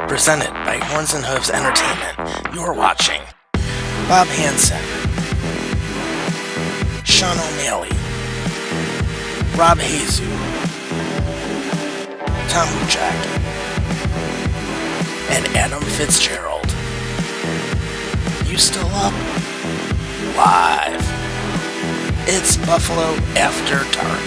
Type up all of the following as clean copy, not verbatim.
Presented by Horns and Hooves Entertainment, you're watching Bob Hansen, Sean O'Malley, Rob Hazu, Tom Buchak, and Adam Fitzgerald. You still up? Live. It's Buffalo After Dark.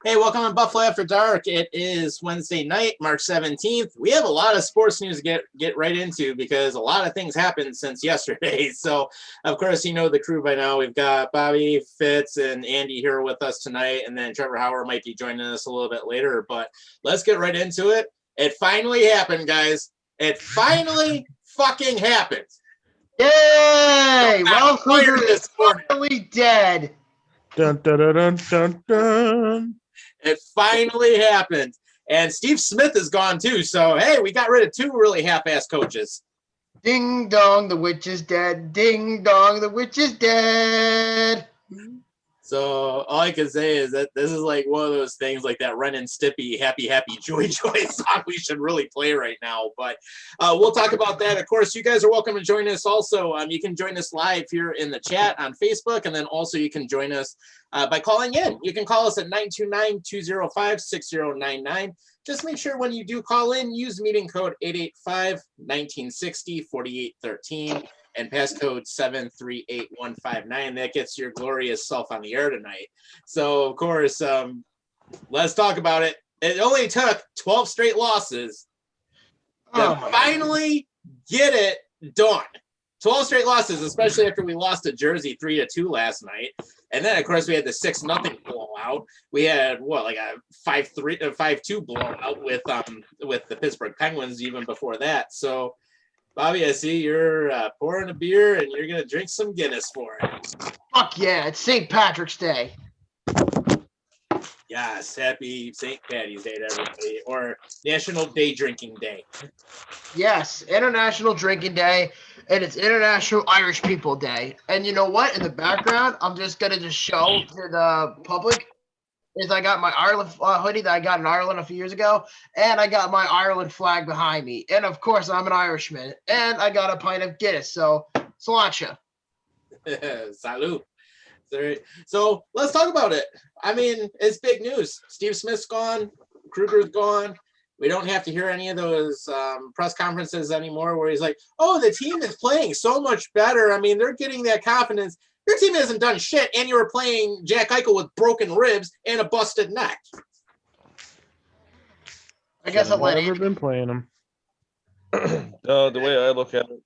Hey, welcome to Buffalo After Dark. It is Wednesday night, March 17th. We have a lot of sports news to get right into because a lot of things happened since yesterday. So, of course, you know the crew by now. We've got Bobby, Fitz, and Andy here with us tonight, and then Trevor Howard might be joining us a little bit later. But let's get right into it. It finally happened, guys. It finally fucking happened. Yay! Ralph Krueger is finally dead. Dun, dun, dun, dun, dun, dun. It finally happened. And Steve Smith is gone too. So, hey, we got rid of two really half-ass coaches. Ding dong, the witch is dead. Ding dong, the witch is dead. So all I can say is that this is like one of those things like that Ren and Stimpy Happy Happy Joy Joy song we should really play right now. But we'll talk about that. Of course, you guys are welcome to join us also. You can join us live here in the chat on Facebook. And then also you can join us by calling in. You can call us at 929-205-6099. Just make sure when you do call in, use meeting code 885-1960-4813. And passcode 738159. That gets your glorious self on the air tonight. So, of course, let's talk about it. It only took 12 straight losses to finally get it done. 12 straight losses, especially after we lost to Jersey 3-2 last night. And then, of course, we had the 6-0 blowout. We had, like a 5-2 blowout with the Pittsburgh Penguins even before that. So, Bobby, I see you're pouring a beer and you're going to drink some Guinness for it. Fuck yeah, it's St. Patrick's Day. Yes, happy St. Patty's Day to everybody, or National Day Drinking Day. Yes, International Drinking Day, and it's International Irish People Day. And you know what? In the background, I'm just going to show to the public is I got my Ireland hoodie that I got in Ireland a few years ago, and I got my Ireland flag behind me. And, of course, I'm an Irishman, and I got a pint of Guinness, so sláinte. Salud. So let's talk about it. I mean, it's big news. Steve Smith's gone. Krueger's gone. We don't have to hear any of those press conferences anymore where he's like, oh, the team is playing so much better. I mean, they're getting that confidence. Your team hasn't done shit, and you were playing Jack Eichel with broken ribs and a busted neck. I guess I'll let never been playing them. The way I look at it,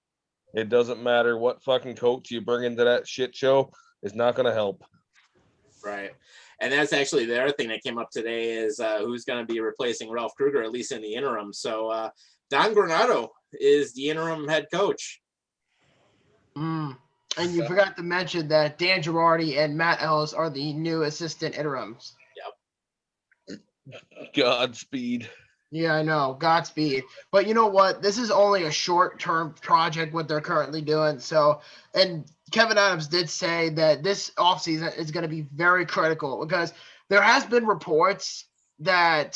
it doesn't matter what fucking coach you bring into that shit show. It's not going to help. Right. And that's actually the other thing that came up today is who's going to be replacing Ralph Krueger, at least in the interim. So Don Granato is the interim head coach. And you forgot to mention that Dan Girardi and Matt Ellis are the new assistant interims. Yep. Godspeed. Yeah, I know. Godspeed. But you know what? This is only a short-term project, what they're currently doing. So, and Kevin Adams did say that this offseason is going to be very critical because there has been reports that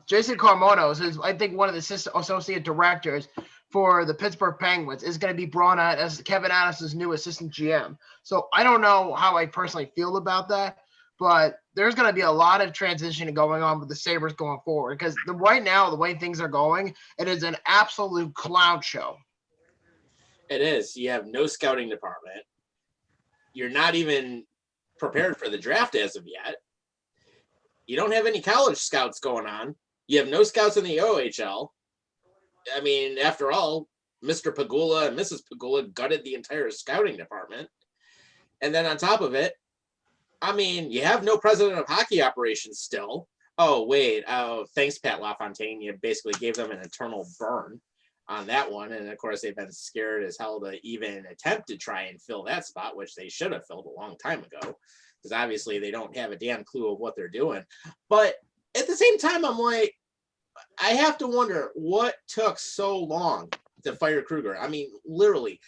Jason Carmonos is, I think, one of the associate directors for the Pittsburgh Penguins is going to be brought out as Kevin Adams' new assistant GM. So I don't know how I personally feel about that, but there's going to be a lot of transition going on with the Sabres going forward because right now, the way things are going, it is an absolute clown show. It is. You have no scouting department. You're not even prepared for the draft as of yet. You don't have any college scouts going on. You have no scouts in the OHL. I mean, after all, Mr. Pagula and Mrs. Pagula gutted the entire scouting department. And then on top of it, I mean, you have no president of hockey operations still. Oh, wait. Oh, thanks, Pat LaFontaine. You basically gave them an eternal burn on that one. And, of course, they've been scared as hell to even attempt to try and fill that spot, which they should have filled a long time ago. Because obviously they don't have a damn clue of what they're doing. But at the same time, I'm like, I have to wonder what took so long to fire Krueger. I mean, literally,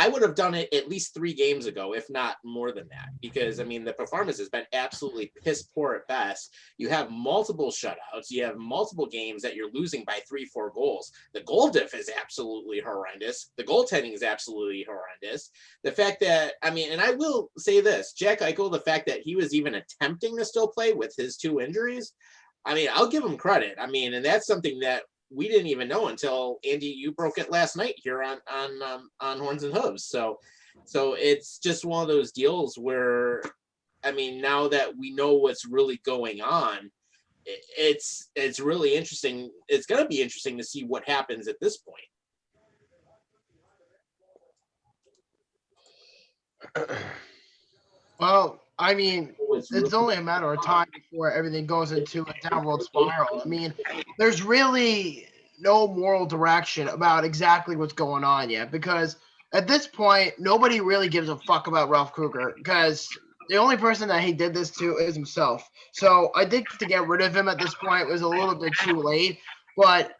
I would have done it at least 3 games ago, if not more than that, because I mean, the performance has been absolutely piss poor at best. You have multiple shutouts. You have multiple games that you're losing by 3-4 goals. The goal diff is absolutely horrendous. The goaltending is absolutely horrendous. The fact that, I mean, and I will say this, Jack Eichel, the fact that he was even attempting to still play with his 2 injuries, I mean, I'll give him credit. I mean, and that's something that we didn't even know until Andy, you broke it last night here on Horns and Hooves. So it's just one of those deals where, I mean, now that we know what's really going on, it's really interesting. It's going to be interesting to see what happens at this point. Well, I mean, it's only a matter of time before everything goes into a downward spiral. I mean, there's really no moral direction about exactly what's going on yet, because at this point, nobody really gives a fuck about Ralph Krueger, because the only person that he did this to is himself. So I think to get rid of him at this point was a little bit too late, but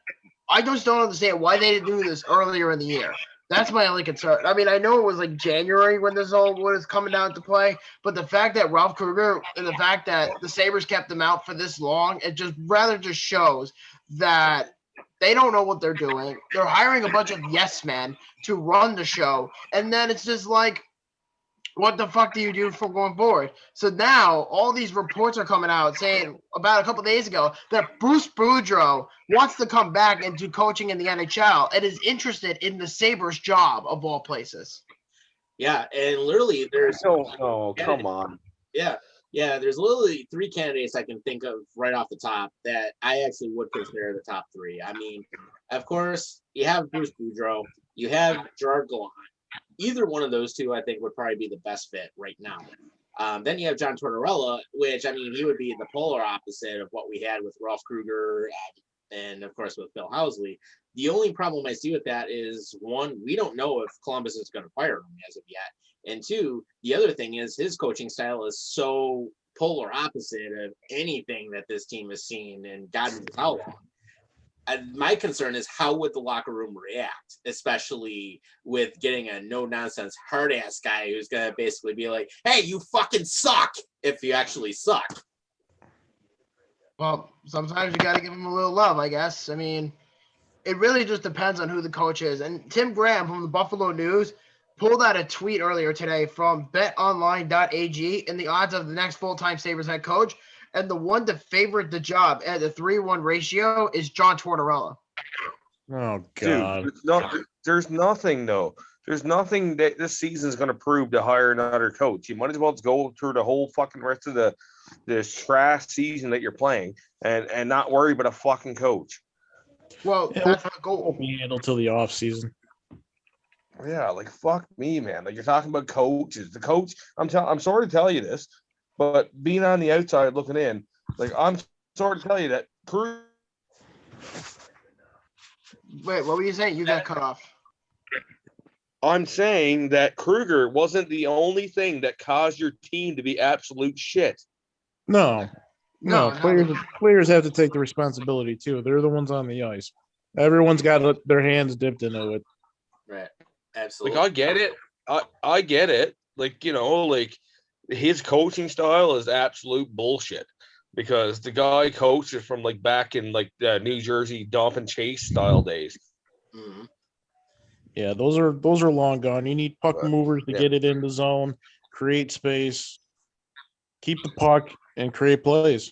I just don't understand why they didn't do this earlier in the year. That's my only concern. I mean, I know it was like January when this all was coming down to play, but the fact that Ralph Krueger and the fact that the Sabres kept him out for this long, it just shows that they don't know what they're doing. They're hiring a bunch of yes men to run the show, and then it's just like, what the fuck do you do for going forward? So now all these reports are coming out saying about a couple days ago that Bruce Boudreau wants to come back into coaching in the NHL and is interested in the Sabres job of all places. Yeah, and literally there's oh come on. Yeah, there's literally 3 candidates I can think of right off the top that I actually would consider the top 3. I mean, of course, you have Bruce Boudreau, you have Gerard Gallant. Either one of those 2, I think, would probably be the best fit right now. Then you have John Tortorella, which, I mean, he would be the polar opposite of what we had with Ralph Krueger and of course, with Phil Housley. The only problem I see with that is, 1, we don't know if Columbus is going to fire him as of yet. And 2, the other thing is his coaching style is so polar opposite of anything that this team has seen and God knows how long. My concern is, how would the locker room react, especially with getting a no-nonsense hard-ass guy who's going to basically be like, hey, you fucking suck, if you actually suck. Well, sometimes you got to give him a little love, I guess. I mean, it really just depends on who the coach is. And Tim Graham from the Buffalo News pulled out a tweet earlier today from betonline.ag, and the odds of the next full-time Sabres head coach, and the one to favorite the job at the 3-1 ratio is John Tortorella. Oh, God. Dude, there's nothing, though. There's nothing that this season is going to prove to hire another coach. You might as well just go through the whole fucking rest of the trash season that you're playing and not worry about a fucking coach. Well, Yeah, that's the goal. Won't be handled till the offseason. Yeah, like, fuck me, man. Like, you're talking about coaches. The coach, I'm sorry to tell you this, but being on the outside looking in, like, I'm sorry to tell you that Krueger. Wait, what were you saying? You got cut off. I'm saying that Krueger wasn't the only thing that caused your team to be absolute shit. No. No, Players have to take the responsibility, too. They're the ones on the ice. Everyone's got their hands dipped into it. Right. Absolutely. Like, I get it. I get it. Like, you know, like, his coaching style is absolute bullshit because the guy coaches from like back in like New Jersey dump and chase style days. Mm-hmm. Yeah, those are long gone. You need puck movers to get it in the zone, create space, keep the puck, and create plays.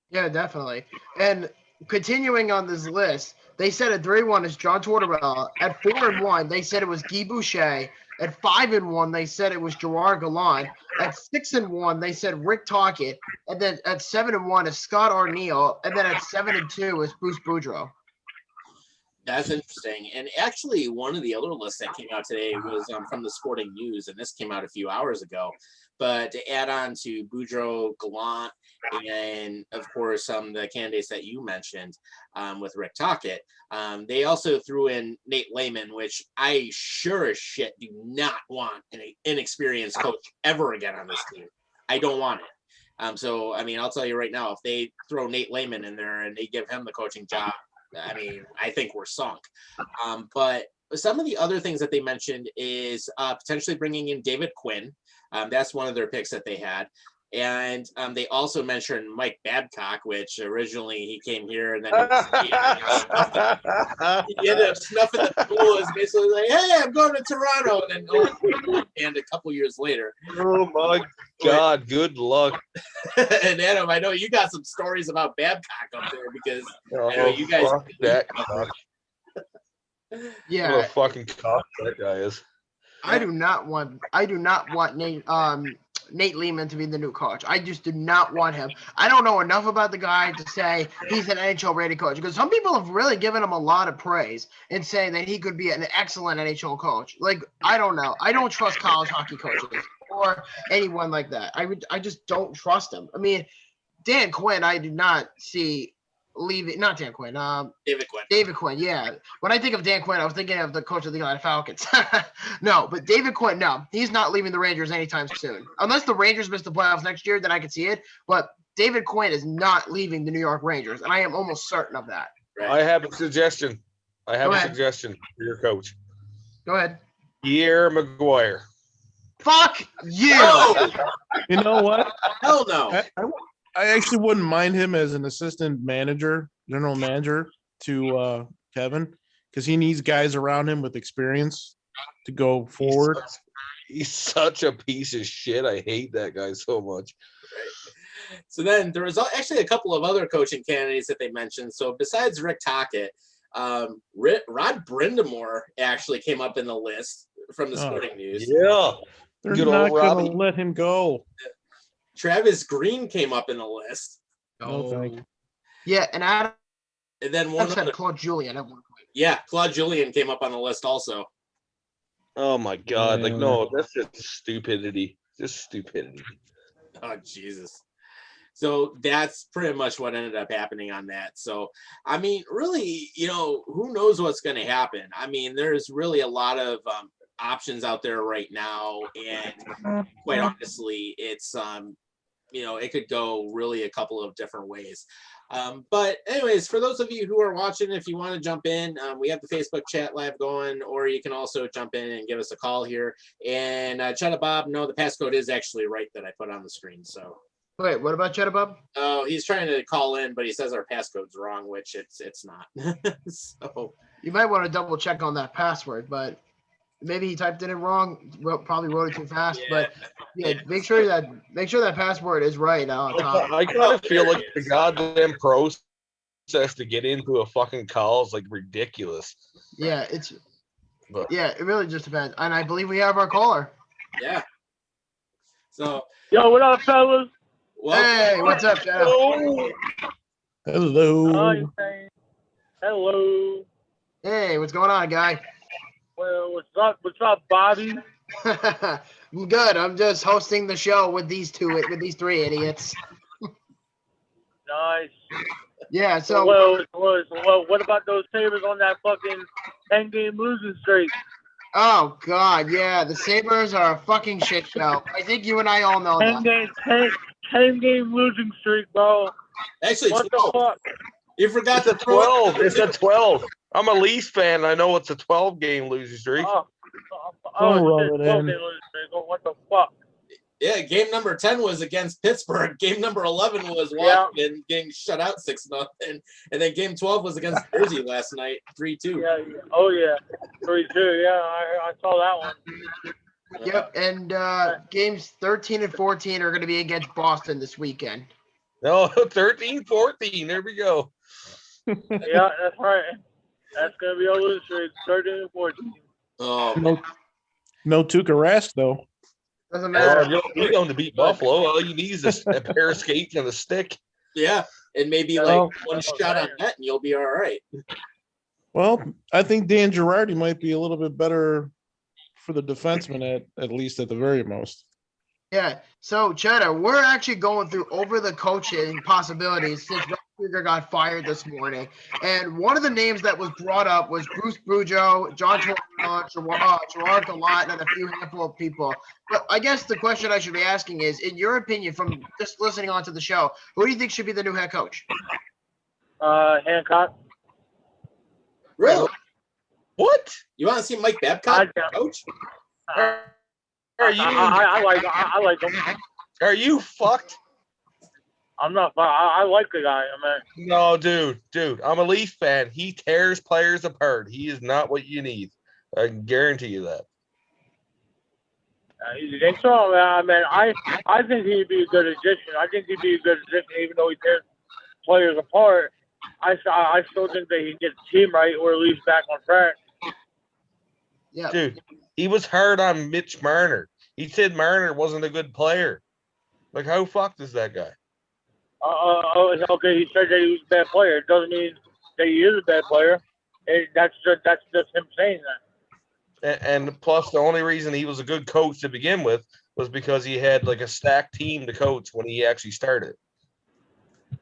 Yeah, definitely. And continuing on this list, they said at 3-1 is John Tortorella. At 4-1, they said it was Guy Boucher. At 5-1, they said it was Gerard Gallant. At 6-1, they said Rick Tocchet. And then at 7-1 is Scott Arniel. And then at 7-2 is Bruce Boudreau. That's interesting. And actually, one of the other lists that came out today was from the Sporting News, and this came out a few hours ago. But to add on to Boudreau, Gallant, and of course the candidates that you mentioned with Rick Tocchet, they also threw in Nate Lehman, which I sure as shit do not want an inexperienced coach ever again on this team. I don't want it. So, I mean, I'll tell you right now, if they throw Nate Lehman in there and they give him the coaching job, I mean, I think we're sunk. But some of the other things that they mentioned is potentially bringing in David Quinn. That's one of their picks that they had. And they also mentioned Mike Babcock, which originally he came here and then he ended up snuffing the pool. Is basically like, hey, I'm going to Toronto. And then and a couple years later. Oh, my God. Good luck. And Adam, I know you got some stories about Babcock up there because I know you guys. Fuck that cock. Yeah. What a fucking cock that guy is. I do not want Nate Lehman to be the new coach. I just do not want him. I don't know enough about the guy to say he's an NHL rated coach because some people have really given him a lot of praise and saying that he could be an excellent NHL coach. Like, I don't know. I don't trust college hockey coaches or anyone like that. I just don't trust him. I mean, Dan Quinn, I do not see leaving. Not Dan Quinn. David Quinn. David Quinn, yeah. When I think of Dan Quinn, I was thinking of the coach of the Atlanta Falcons. No, but David Quinn, no, he's not leaving the Rangers anytime soon. Unless the Rangers miss the playoffs next year, then I could see it. But David Quinn is not leaving the New York Rangers, and I am almost certain of that. Right. I have a suggestion. Suggestion for your coach. Go ahead. Pierre Maguire. Fuck you. No! You know what? Hell no. I actually wouldn't mind him as an assistant manager, general manager to Kevin, because he needs guys around him with experience to go forward. He's such a piece of shit. I hate that guy so much. Right. So then there was actually a couple of other coaching candidates that they mentioned. So besides Rick Tocchet, Rod Brindamore actually came up in the list from the Sporting News. Yeah. They're Good not old Robbie. going to let him go. Travis Green came up in the list. No, thank you. Yeah, and Adam And then one said other, Claude Julien at one point. yeah, Claude Julien came up on the list also. Oh my God. Like, Yeah. no, that's just stupidity. Just stupidity. Oh, Jesus. So that's pretty much what ended up happening on that. So, I mean, really, who knows what's going to happen? I mean, there's really a lot of options out there right now. And quite honestly, it's, it could go really a couple of different ways. But anyways, for those of you who are watching, if you want to jump in, we have the Facebook chat live going, or you can also jump in and give us a call here. And Chetta Bob, no, the passcode is actually right that I put on the screen. So. Wait, what about Cheddar Bob? Oh, he's trying to call in, but he says our passcode's wrong, which it's not. So You might want to double check on that password, but maybe he typed it in wrong. Probably wrote it too fast. Yeah. But yeah, make sure that password is right on top. I kind of feel like the goddamn process to get into a fucking call is like ridiculous. Yeah, it really just depends. And I believe we have our caller. yeah. So Yo, what up, fellas? well, Hey, what's up, Jeff? Hello. Hi, man. Hello. Hey, what's going on, guy? Well, what's up? What's up, Bobby? I'm good. I'm just hosting the show with these three idiots. Nice. Yeah, so Well, what about those Sabres on that fucking 10-game losing streak? oh god, yeah, the Sabres are a fucking shit show. I think you and I all know that. 10-game losing streak, bro. actually, What the 12. fuck? You forgot It's a to throw 12. It's a 12. I'm a Leafs fan. I know it's a 12-game losing streak. Oh, Don't rub it's it 12-game in. losing streak. Oh, what the fuck? Yeah, game number 10 was against Pittsburgh. Game number 11 was Washington getting shut out 6-0, and then game 12 was against Jersey last night, 3-2. Yeah. Oh, yeah. 3-2. Yeah, I saw that one. Yep, and games 13 and 14 are going to be against Boston this weekend. No, 13-14. There we go. Yeah, that's right. That's going to be a losing streak. 13 and 14. Oh, No Tuukka Rask, though. Doesn't matter. You're going to beat Buffalo. All you need is a pair of skates and a stick. yeah, and maybe Well, one shot on net, and you'll be all right. Well, I think Dan Girardi might be a little bit better for the defenseman at least at the very most. Yeah, so Cheddar, we're actually going through over the coaching possibilities since Ralph Krueger got fired this morning. And one of the names that was brought up was Bruce Boudreau, John Gerard Gallant, and a handful of people. But I guess the question I should be asking is, in your opinion, from just listening onto the show, who do you think should be the new head coach? Hancock. Really? What? You want to see Mike Babcock, coach? Are you? I like him. Are you fucked? I'm not. I like the guy. I mean, No, dude. I'm a Leaf fan. He tears players apart. He is not what you need. I can guarantee you that. you think so? I mean, I think he'd be a good addition. I think he'd be a good addition, even though he tears players apart. I still think that he can get the team right, or at least back on track. Yeah. Dude, he was hard on Mitch Marner. He said Marner wasn't a good player. Like, how fucked is that guy? Okay, he said that he was a bad player. It doesn't mean that he is a bad player. That's just him saying that. And plus, the only reason he was a good coach to begin with was because he had like a stacked team to coach when he actually started.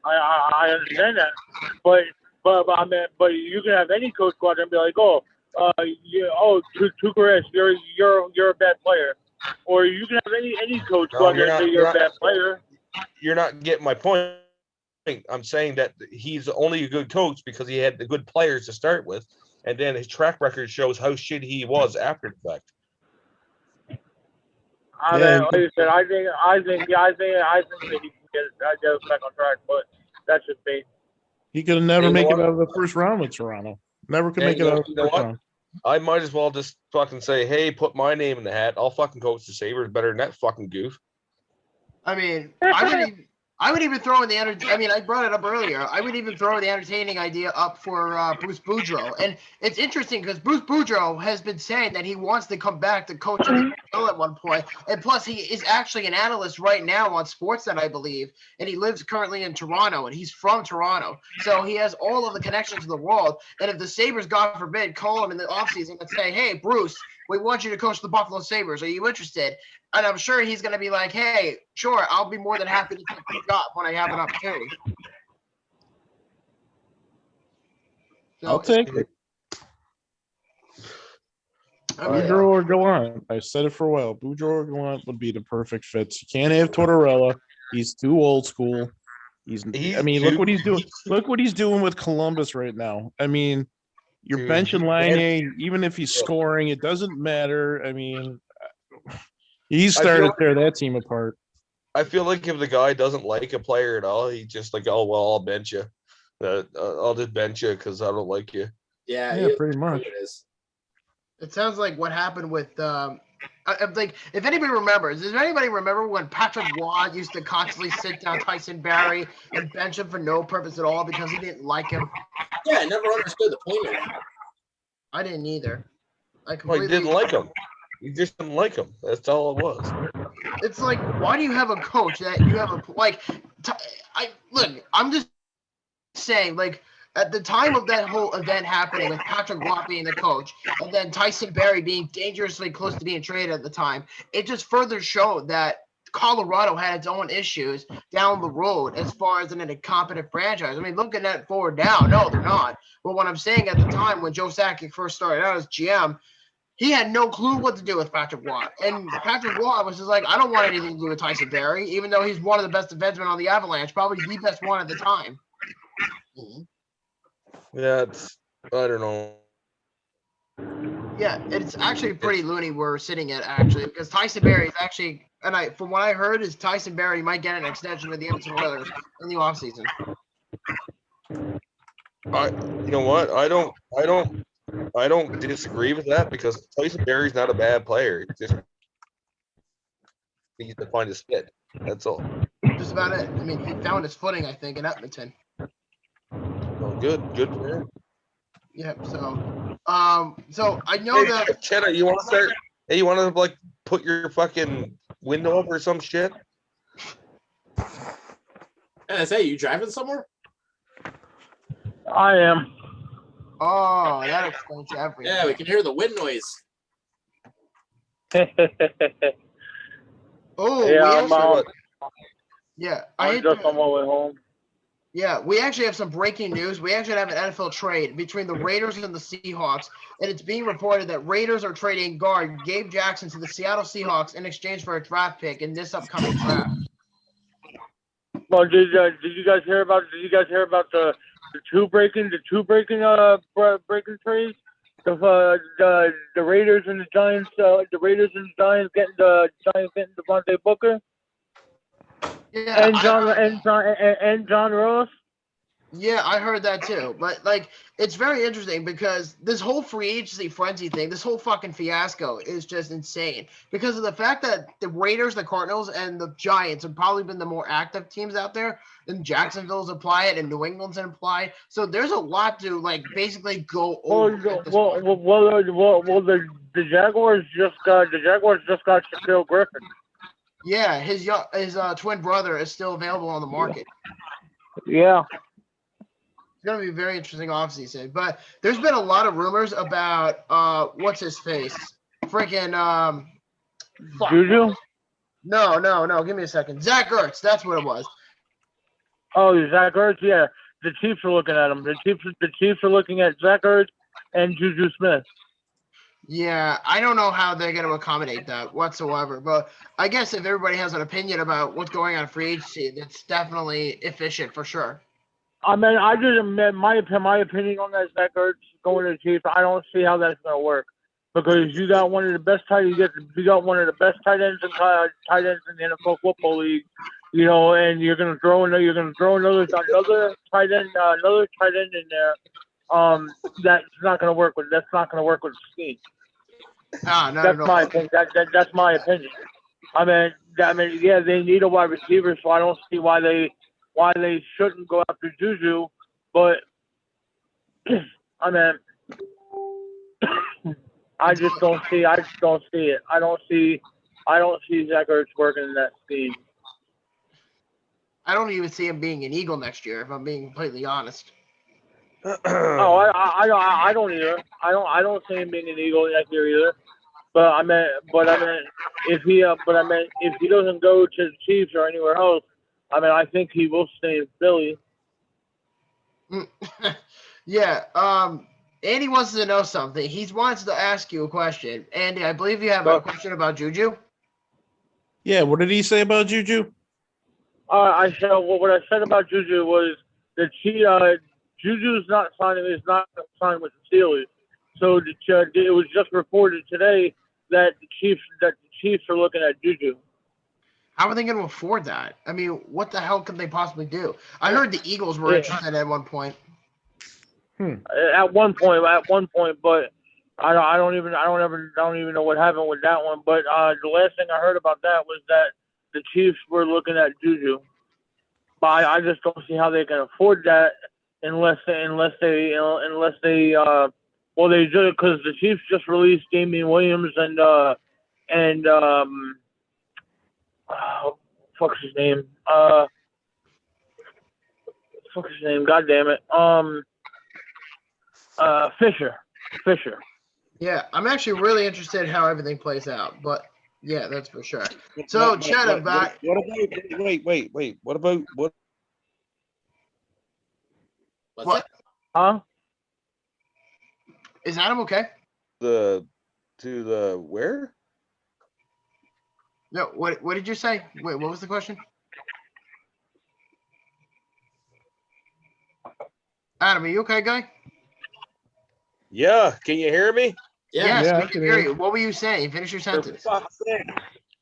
I understand that, but I mean, but you can have any coach go out there and be like, Tukaris, you're a bad player, or you can have any coach go out there and say you're a bad player. You're not getting my point. I'm saying that he's only a good coach because he had the good players to start with, and then his track record shows how shit he was after the fact. I mean, like I said, I think that he can get it back on track, but that's just me. He could never make it out of the first round with Toronto. Never could make it out of the first round. I might as well just fucking say, hey, put my name in the hat. I'll fucking coach the Sabres better than that fucking goof. I mean, I would even throw in I brought it up earlier. I would even throw the entertaining idea up for Bruce Boudreau. And it's interesting because Bruce Boudreau has been saying that he wants to come back to coach at one point. And plus, he is actually an analyst right now on Sportsnet, I believe. And he lives currently in Toronto, and he's from Toronto. So he has all of the connections in the world. And if the Sabres, God forbid, call him in the offseason and say, hey, Bruce, we want you to coach the Buffalo Sabres. Are you interested? And I'm sure he's going to be like, hey, sure, I'll be more than happy to take the job when I have an opportunity. So, I'll take it. Boudreau or Gallant. I said it for a while. Boudreau or Gallant would be the perfect fits. You can't have Tortorella. He's too old school. Look what he's doing. Look what he's doing with Columbus right now. I mean, you're benching Laine, even if he's scoring, it doesn't matter. I mean, he started to tear that team apart. I feel like if the guy doesn't like a player at all, he's just like, oh, well, I'll bench you. I'll just bench you because I don't like you. Yeah, pretty much. It sounds like what happened with if anybody remembers, does anybody remember when Patrick Waugh used to constantly sit down Tyson Barrie and bench him for no purpose at all because he didn't like him? Yeah, I never understood the point of that. I didn't either. He didn't like him. He just didn't like him. That's all it was. It's like, why do you have a coach that you have I'm just saying, like, at the time of that whole event happening with Patrick Waugh being the coach and then Tyson Barrie being dangerously close to being traded at the time, it just further showed that Colorado had its own issues down the road as far as an incompetent franchise. I mean, looking at forward now, no, they're not. But what I'm saying at the time when Joe Sakic first started out as GM, he had no clue what to do with Patrick Waugh. And Patrick Waugh was just like, I don't want anything to do with Tyson Barrie, even though he's one of the best defensemen on the Avalanche, probably the best one at the time. Yeah, I don't know. Yeah, it's actually pretty loony we're sitting at, actually, because Tyson Barrie is actually, and from what I heard, is Tyson Barrie might get an extension with the Edmonton Oilers in the offseason. You know what? I don't disagree with that because Tyson Barrie's not a bad player. He just needs to find his fit. That's all. Just about it. I mean, he found his footing, I think, in Edmonton. Well, good for him. Yeah. So I know that. Cheddar, you want to start? Hey, you want to like put your fucking window up or some shit? I say, you driving somewhere? I am. Oh, that explains everything. Yeah, we can hear the wind noise. Oh, yeah, I'm just on my way home. Yeah, we actually have some breaking news. We actually have an NFL trade between the Raiders and the Seahawks, and it's being reported that Raiders are trading guard Gabe Jackson to the Seattle Seahawks in exchange for a draft pick in this upcoming draft. Well, did you guys hear about the two breaking trades? the Raiders and the Giants getting Devontae Booker Yeah, and John Ross. Yeah, I heard that too. But like, it's very interesting because this whole free agency frenzy thing, this whole fucking fiasco is just insane because of the fact that the Raiders, the Cardinals, and the Giants have probably been the more active teams out there. And Jacksonville's applied and New England's applied. So there's a lot to like basically go over. The Jaguars just got Shaquille Griffin. Yeah, his twin brother is still available on the market. Yeah. It's going to be a very interesting offseason. But there's been a lot of rumors about what's his face? Freaking Juju? No. Give me a second. Zach Ertz. That's what it was. Oh, Zach Ertz. Yeah, the Chiefs are looking at him. The Chiefs are looking at Zach Ertz and Juju Smith. Yeah, I don't know how they're going to accommodate that whatsoever. But I guess if everybody has an opinion about what's going on in free agency, that's definitely efficient for sure. I mean, my opinion on that Zach Ertz going to the Chiefs. I don't see how that's going to work because you got one of the best tight ends in the NFL football league, you know, and you're going to throw another tight end in there. That's not going to work with the scheme. That's my opinion. That's my opinion. I mean, yeah, they need a wide receiver, so I don't see why they shouldn't go after Juju, but I mean, I just don't see it. I don't see Zach Ertz working in that scheme. I don't even see him being an Eagle next year, if I'm being completely honest. I don't either. I don't see him being an Eagle next year either. But I mean, if he doesn't go to the Chiefs or anywhere else, I mean, I think he will stay in Philly. Yeah. Andy wants to know something. He wants to ask you a question. Andy, I believe you have a question about Juju. Yeah. What did he say about Juju? I said what I said about Juju was that Juju's not signing. Is not signing with the Steelers. So it was just reported today that the Chiefs are looking at Juju. How are they going to afford that? I mean, what the hell could they possibly do? I heard the Eagles were interested at one point. At one point, but I don't even know what happened with that one. But the last thing I heard about that was that the Chiefs were looking at Juju. But I just don't see how they can afford that unless they they do, because the Chiefs just released Damian Williams and fuck's his name? God damn it. Fisher. Yeah, I'm actually really interested in how everything plays out, but yeah, that's for sure. So, Cheddar back. What about? Wait. What about what? What? Huh? Is Adam okay? To the where? No. What did you say? Wait, what was the question? Adam, are you okay, guy? Yeah. Can you hear me? Yes, Yeah, we can hear you. What were you saying? Finish your sentence.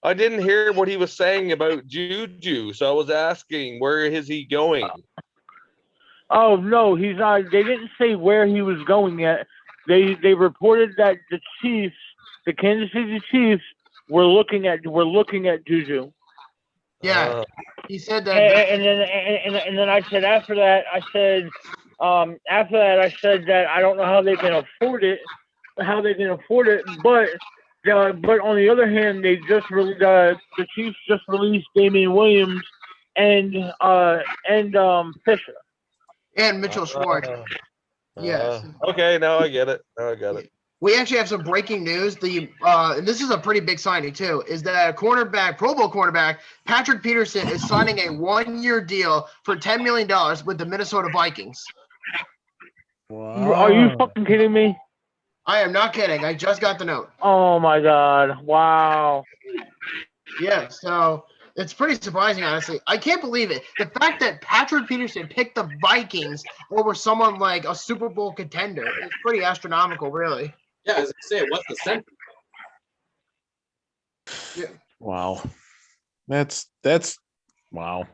I didn't hear what he was saying about Juju, so I was asking where is he going? Oh no, he's not. They didn't say where he was going yet. They reported that the Chiefs, the Kansas City Chiefs, were looking at Juju. Yeah, he said that. And then I said after that I said that I don't know how they can afford it, but on the other hand, the Chiefs just released Damian Williams and Fisher. And Mitchell Schwartz. Yes. Okay, now I get it. We actually have some breaking news. And this is a pretty big signing too. Is that Pro Bowl cornerback Patrick Peterson is signing a 1-year deal for $10 million with the Minnesota Vikings. Wow. Are you fucking kidding me? I am not kidding. I just got the note. Oh my god! Wow. Yeah. So It's pretty surprising, honestly. I can't believe it. The fact that Patrick Peterson picked the Vikings over someone like a Super Bowl contender is pretty astronomical, really. Yeah, as I say, what's the sense? Yeah. Wow. That's wow.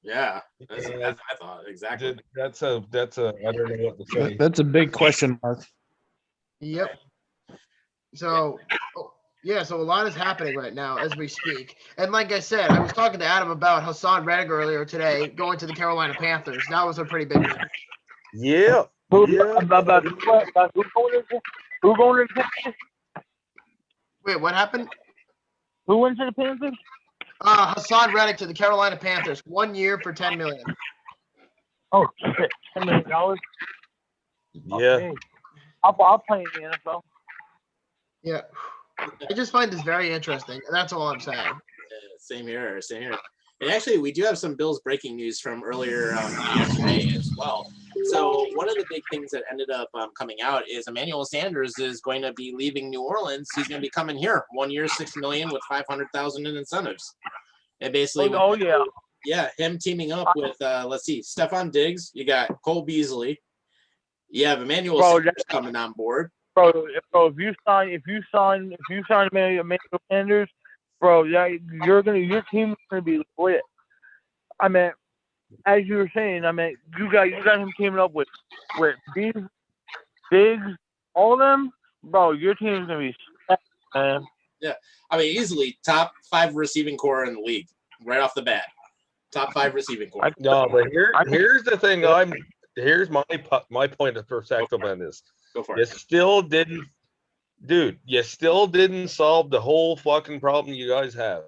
Yeah, that's I thought exactly. That's a I don't know what to say. That's a big question mark. Yep. So, so a lot is happening right now as we speak. And like I said, I was talking to Adam about Hassan Reddick earlier today going to the Carolina Panthers. That was a pretty big move. Yeah. Who going to the Panthers? Wait, what happened? Who went to the Panthers? Hassan Reddick to the Carolina Panthers. 1 year for $10 million. Oh shit, $10 million. Yeah. Okay. I'll play in the NFL. Yeah. I just find this very interesting, and that's all I'm saying. Same here. And actually, we do have some Bills breaking news from earlier yesterday as well. So one of the big things that ended up coming out is Emmanuel Sanders is going to be leaving New Orleans. He's going to be coming here. 1 year, $6 million with $500,000 in incentives. And basically, him teaming up with Stephon Diggs. You got Cole Beasley. You have Emmanuel Sanders coming on board. Bro, if you sign Emmanuel Sanders, bro, your team's gonna be lit. I mean, as you were saying, you got him teaming up with Diggs, all of them, bro. Your team's gonna be set, man. Yeah, I mean, easily top 5 receiving core in the league right off the bat. Top 5 receiving core. No, but here's the thing. Here's my point of perspective on this. Go for You it. still didn't solve the whole fucking problem you guys have.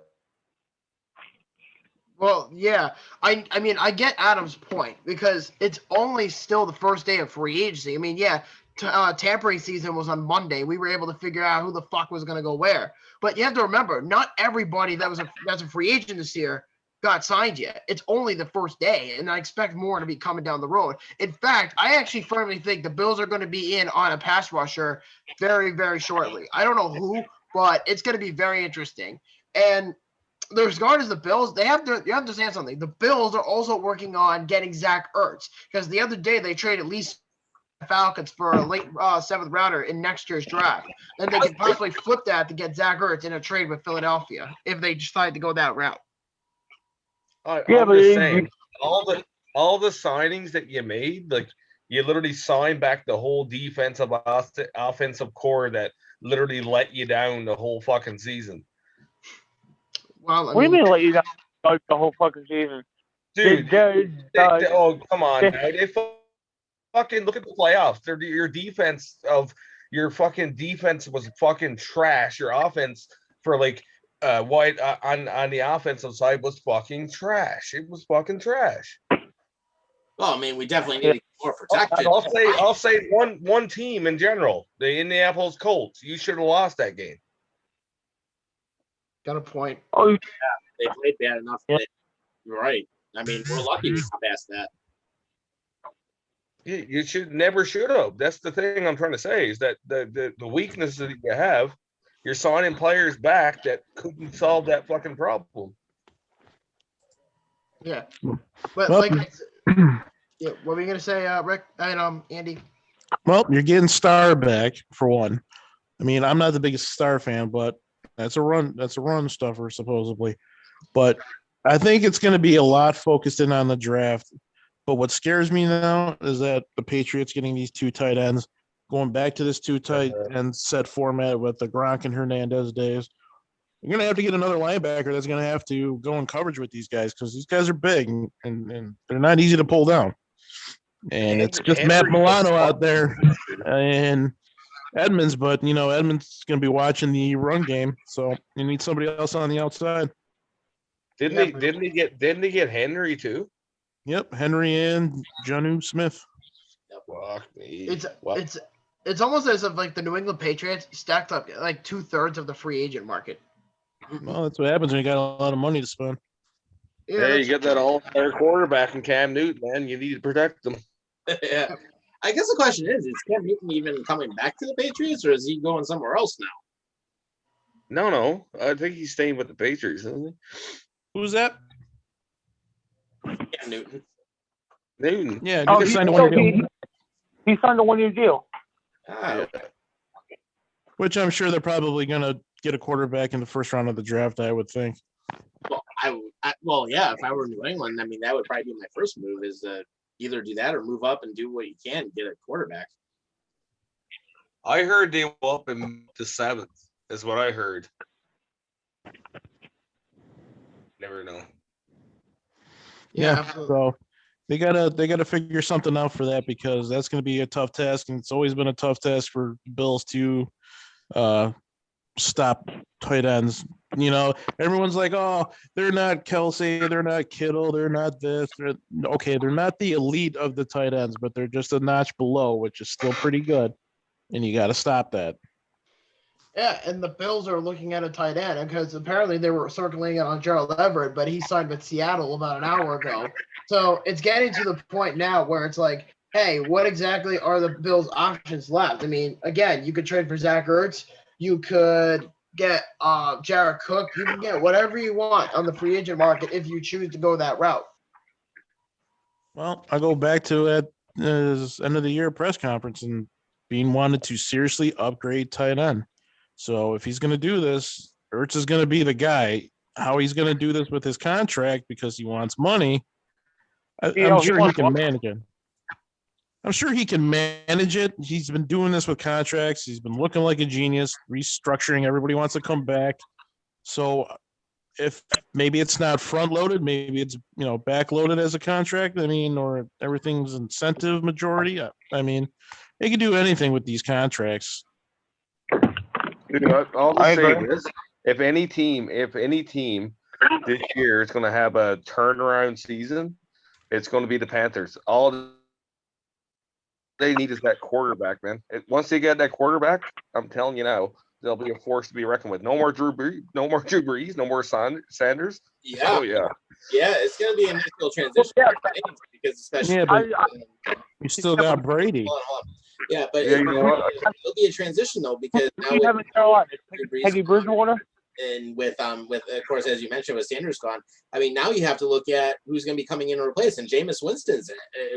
Well, yeah. I mean, I get Adam's point because it's only still the first day of free agency. I mean, yeah, tampering season was on Monday. We were able to figure out who the fuck was going to go where. But you have to remember, not everybody that's a free agent this year got signed yet. It's only the first day, and I expect more to be coming down the road. In fact, I actually firmly think the Bills are going to be in on a pass rusher very, very shortly. I don't know who, but it's going to be very interesting. And as far as the Bills, you have to understand something. The Bills are also working on getting Zach Ertz because the other day they traded at least Falcons for a late 7th rounder in next year's draft. And they could possibly flip that to get Zach Ertz in a trade with Philadelphia if they decide to go that route. I'm just saying, all the signings that you made, like you literally signed back the whole defensive offensive core that literally let you down the whole fucking season. Well, What do you mean let you down the whole fucking season? Dude, oh, come on. Now. They fucking look at the playoffs. Your fucking defense was fucking trash. Your offense for like White on the offensive side was fucking trash. It was fucking trash. Well, I mean, we definitely need to get more protection. I'll say one team in general, the Indianapolis Colts. You should have lost that game. Got a point. Oh, yeah. They played bad enough. Yeah. You're right. I mean, we're lucky we got past that. You should have. That's the thing I'm trying to say is that the weaknesses that you have, you're signing players back that couldn't solve that fucking problem. Yeah. But what were you gonna say, Rick? Andy? Well, you're getting Star back for one. I mean, I'm not the biggest Star fan, but that's a run stuffer supposedly. But I think it's going to be a lot focused in on the draft. But what scares me now is that the Patriots getting these 2 tight ends, going back to this 2 tight end set format with the Gronk and Hernandez days. You're going to have to get another linebacker that's going to have to go in coverage with these guys because these guys are big and they're not easy to pull down. And it's just Matt Milano out there and Edmonds, but Edmonds is going to be watching the run game, so you need somebody else on the outside. Didn't he get Henry too? Yep, Henry and Jonnu Smith. Fuck me. It's almost as if like the New England Patriots stacked up like 2/3 of the free agent market. Well, that's what happens when you got a lot of money to spend. Yeah, you get that all-star quarterback in Cam Newton, man. You need to protect them. Yeah. I guess the question is Cam Newton even coming back to the Patriots, or is he going somewhere else now? No. I think he's staying with the Patriots, isn't he? Who's that? Cam Newton. Newton. Yeah, Oh, he he signed a one-year deal. signed a 1-year deal. Oh, Which I'm sure they're probably going to get a quarterback in the first round of the draft, I would think. well, yeah. If I were New England, I mean, that would probably be my first move is to either do that or move up and do what you can to get a quarterback. I heard they were up in the 7th, is what I heard. Never know. Yeah, absolutely. so they gotta figure something out for that because that's going to be a tough task, and it's always been a tough task for Bills to stop tight ends. You know, everyone's like, "Oh, they're not Kelsey, they're not Kittle, they're not this." They're not the elite of the tight ends, but they're just a notch below, which is still pretty good, and you got to stop that. Yeah, and the Bills are looking at a tight end because apparently they were circling on Gerald Everett, but he signed with Seattle about an hour ago. So it's getting to the point now where it's like, hey, what exactly are the Bills' options left? I mean, again, you could trade for Zach Ertz, you could get Jared Cook, you can get whatever you want on the free agent market if you choose to go that route. Well, I go back to at his end of the year press conference and being wanted to seriously upgrade tight end. So if he's going to do this, Ertz is going to be the guy. How he's going to do this with his contract because he wants money, I'm sure he can manage it. I'm sure he can manage it. He's been doing this with contracts. He's been looking like a genius, restructuring. Everybody wants to come back. So if maybe it's not front loaded, maybe it's back loaded as a contract. I mean, or everything's incentive majority. I mean, they can do anything with these contracts. I'll just say this: if any team this year is going to have a turnaround season, it's going to be the Panthers. All they need is that quarterback, man. Once they get that quarterback, I'm telling you now, they'll be a force to be reckoned with. No more Drew Brees, no more Sanders. Yeah. Oh yeah. Yeah, it's going to be a nice little transition because especially you still got Brady. Yeah, but you know what? it'll be a transition though because now we have in Carolina, Teddy Bridgewater, and with of course as you mentioned with Sanders gone, I mean now you have to look at who's going to be coming in to replace, and Jameis Winston's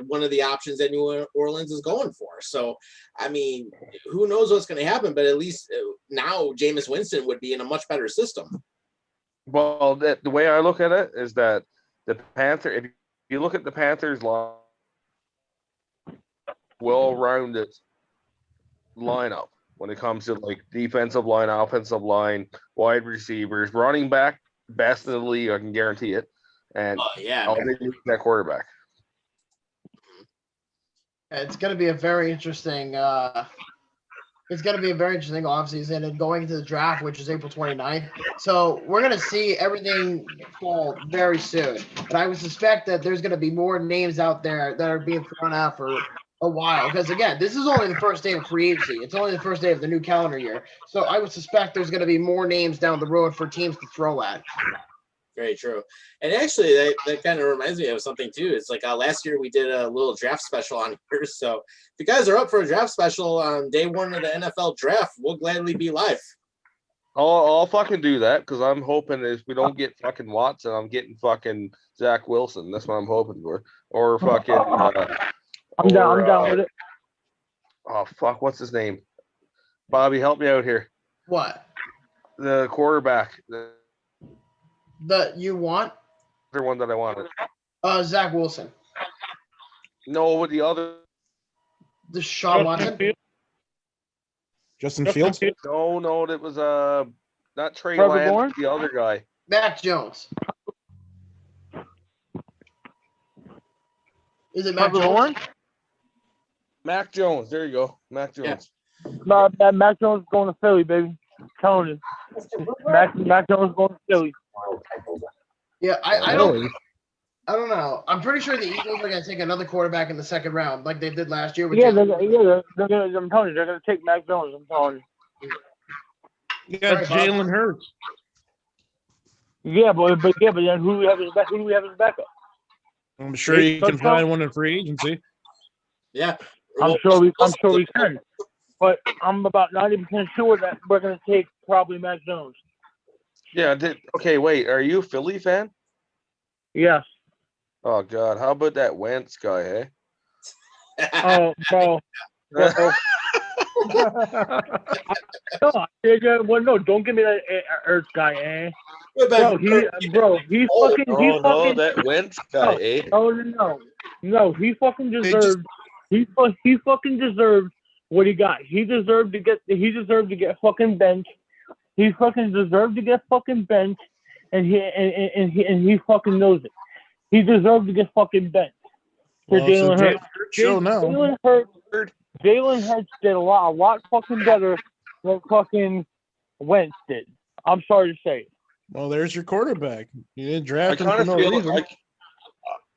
one of the options that New Orleans is going for. So I mean, who knows what's going to happen? But at least now Jameis Winston would be in a much better system. Well, the way I look at it is that the Panther. If you look at the Panthers' line, well-rounded lineup when it comes to like defensive line, offensive line, wide receivers, running back, best in the league, I can guarantee it. And all they need is that quarterback. It's going to be a very interesting offseason and going into the draft, which is April 29th. So we're going to see everything fall very soon. But I would suspect that there's going to be more names out there that are being thrown out for a while. Because, again, this is only the first day of free agency. It's only the first day of the new calendar year. So I would suspect there's going to be more names down the road for teams to throw at. Very true. And actually, that kind of reminds me of something, too. It's like last year we did a little draft special on here. So if you guys are up for a draft special on day one of the NFL draft, we'll gladly be live. I'll fucking do that because I'm hoping if we don't get fucking Watson, I'm getting fucking Zach Wilson. That's what I'm hoping for. Or fucking I'm down with it. Oh, fuck. What's his name? Bobby, help me out here. What? The quarterback. The you want? The one that I wanted. Zach Wilson. No, with the other. Deshaun Watson. Justin Fields? No, that was not Trey Trevor Lance, Lawrence? the other guy. Mac Jones. Is it Mac Jones? Lawrence? Mac Jones. There you go. Mac Jones. No, Mac Jones is going to Philly, baby. I'm telling you. Mac Jones is going to Philly. Yeah, I don't know. I'm pretty sure the Eagles are going to take another quarterback in the second round, like they did last year. With they're gonna, I'm telling you, they're going to take Mac Jones. I'm telling you. You got Jalen Hurts. Yeah, but then who do we have as backup? I'm sure you can find one in free agency. Yeah, I'm sure we can. But I'm about 90% sure that we're going to take probably Mac Jones. Yeah. Okay, wait. Are you a Philly fan? Yes. Oh God, how about that Wentz guy, eh? Oh, bro. No, don't give me that Earth guy, eh? Bro, he fucking that Wentz guy, eh? No, he fucking deserved. He fucking deserved what he got. He deserved to get fucking benched. He fucking deserved to get fucking benched, and he fucking knows it. He deserved to get fucking benched for Jalen Hurts. Jalen Hurts did a lot fucking better than fucking Wentz did. I'm sorry to say it. Well, there's your quarterback. You didn't draft him for no reason.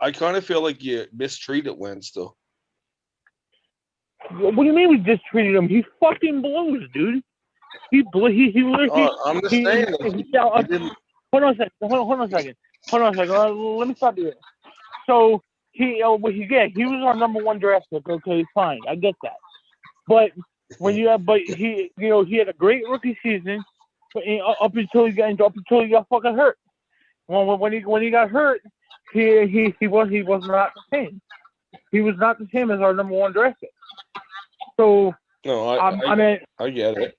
I kind of feel like you mistreated Wentz, though. What do you mean we mistreated him? He fucking blows, dude. He literally. I'm just saying. Hold on a second. Let me stop you there. So he was our number one draft pick. Okay, fine, I get that. But he had a great rookie season, up until he got fucking hurt. When he got hurt, he was not the same. He was not the same as our number one draft pick. So no, I get it.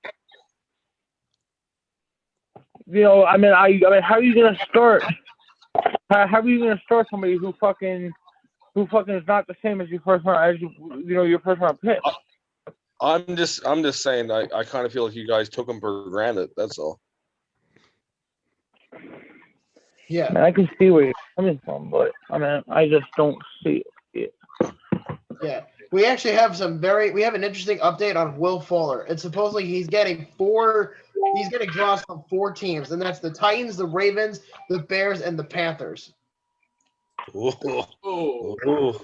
How are you gonna start? How are you gonna start somebody who fucking is not the same as your first round pick? I'm just saying. I kind of feel like you guys took him for granted. That's all. Yeah, I can see where you're coming from, but I just don't see it. Yeah. We actually have we have an interesting update on Will Fuller. And supposedly he's getting draws from 4 teams, and that's the Titans, the Ravens, the Bears, and the Panthers. Ooh.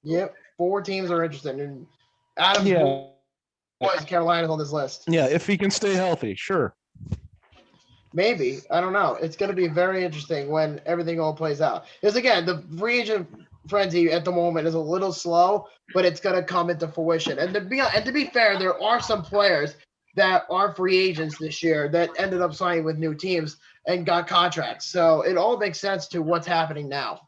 Yep. 4 teams are interested. And Adam's boys, Carolina's on this list. Yeah, if he can stay healthy, sure. Maybe. I don't know. It's going to be very interesting when everything all plays out. Because, again, the free agent frenzy at the moment is a little slow, but it's going to come into fruition. And to be fair, there are some players that are free agents this year that ended up signing with new teams and got contracts. So it all makes sense to what's happening now.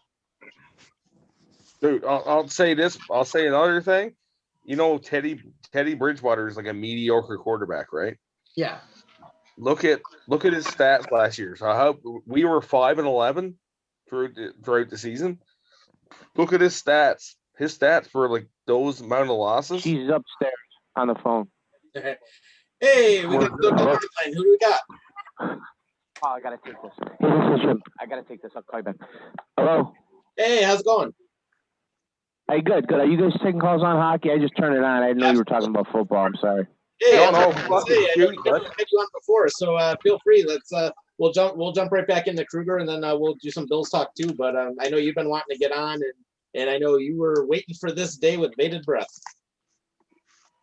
Dude, I'll say this. I'll say another thing. You know, Teddy Bridgewater is like a mediocre quarterback, right? Yeah. Look at his stats last year. So how we were 5-11 throughout the season. Look at his stats. His stats for like those amount of losses. She's upstairs on the phone. Hey, we got the line. Who do we got? Oh, I gotta take this. Hey, this is Jim. I gotta take this. I'll call you back. Hello. Hey, how's it going? Hey, good. Are you guys taking calls on hockey? I just turned it on. I didn't know you were talking about football. I'm sorry. Hey, I never had you on before, so feel free. Let's we'll jump right back into Krueger, and then we'll do some Bills talk too. But I know you've been wanting to get on, and I know you were waiting for this day with bated breath.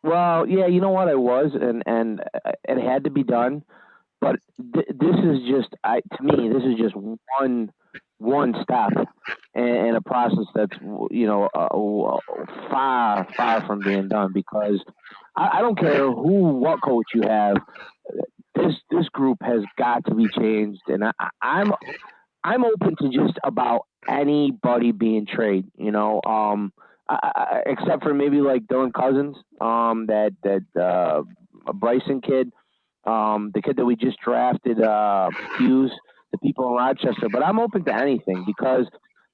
Well, yeah, you know what, I was, and it had to be done. But this is just, to me, this is just one step in a process that's far from being done. Because I don't care what coach you have, this group has got to be changed, and I'm open to just about anybody being traded. Except for maybe like Dylan Cousins, that Bryson kid, the kid that we just drafted, Hughes, the people in Rochester. But I'm open to anything because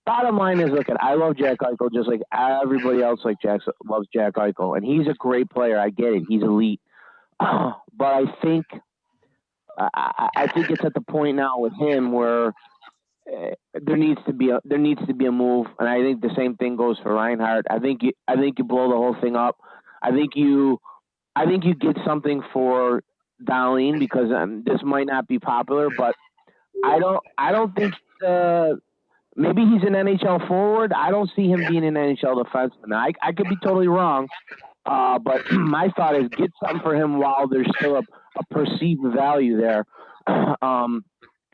bottom line is, look, I love Jack Eichel just like everybody else loves Jack Eichel, and he's a great player. I get it, he's elite. But I think it's at the point now with him where there needs to be a move, and I think the same thing goes for Reinhardt. I think you blow the whole thing up. I think you get something for Darlene because this might not be popular, but I don't think maybe he's an NHL forward. I don't see him being an NHL defenseman. I could be totally wrong, but my thought is get something for him while there's still a perceived value there.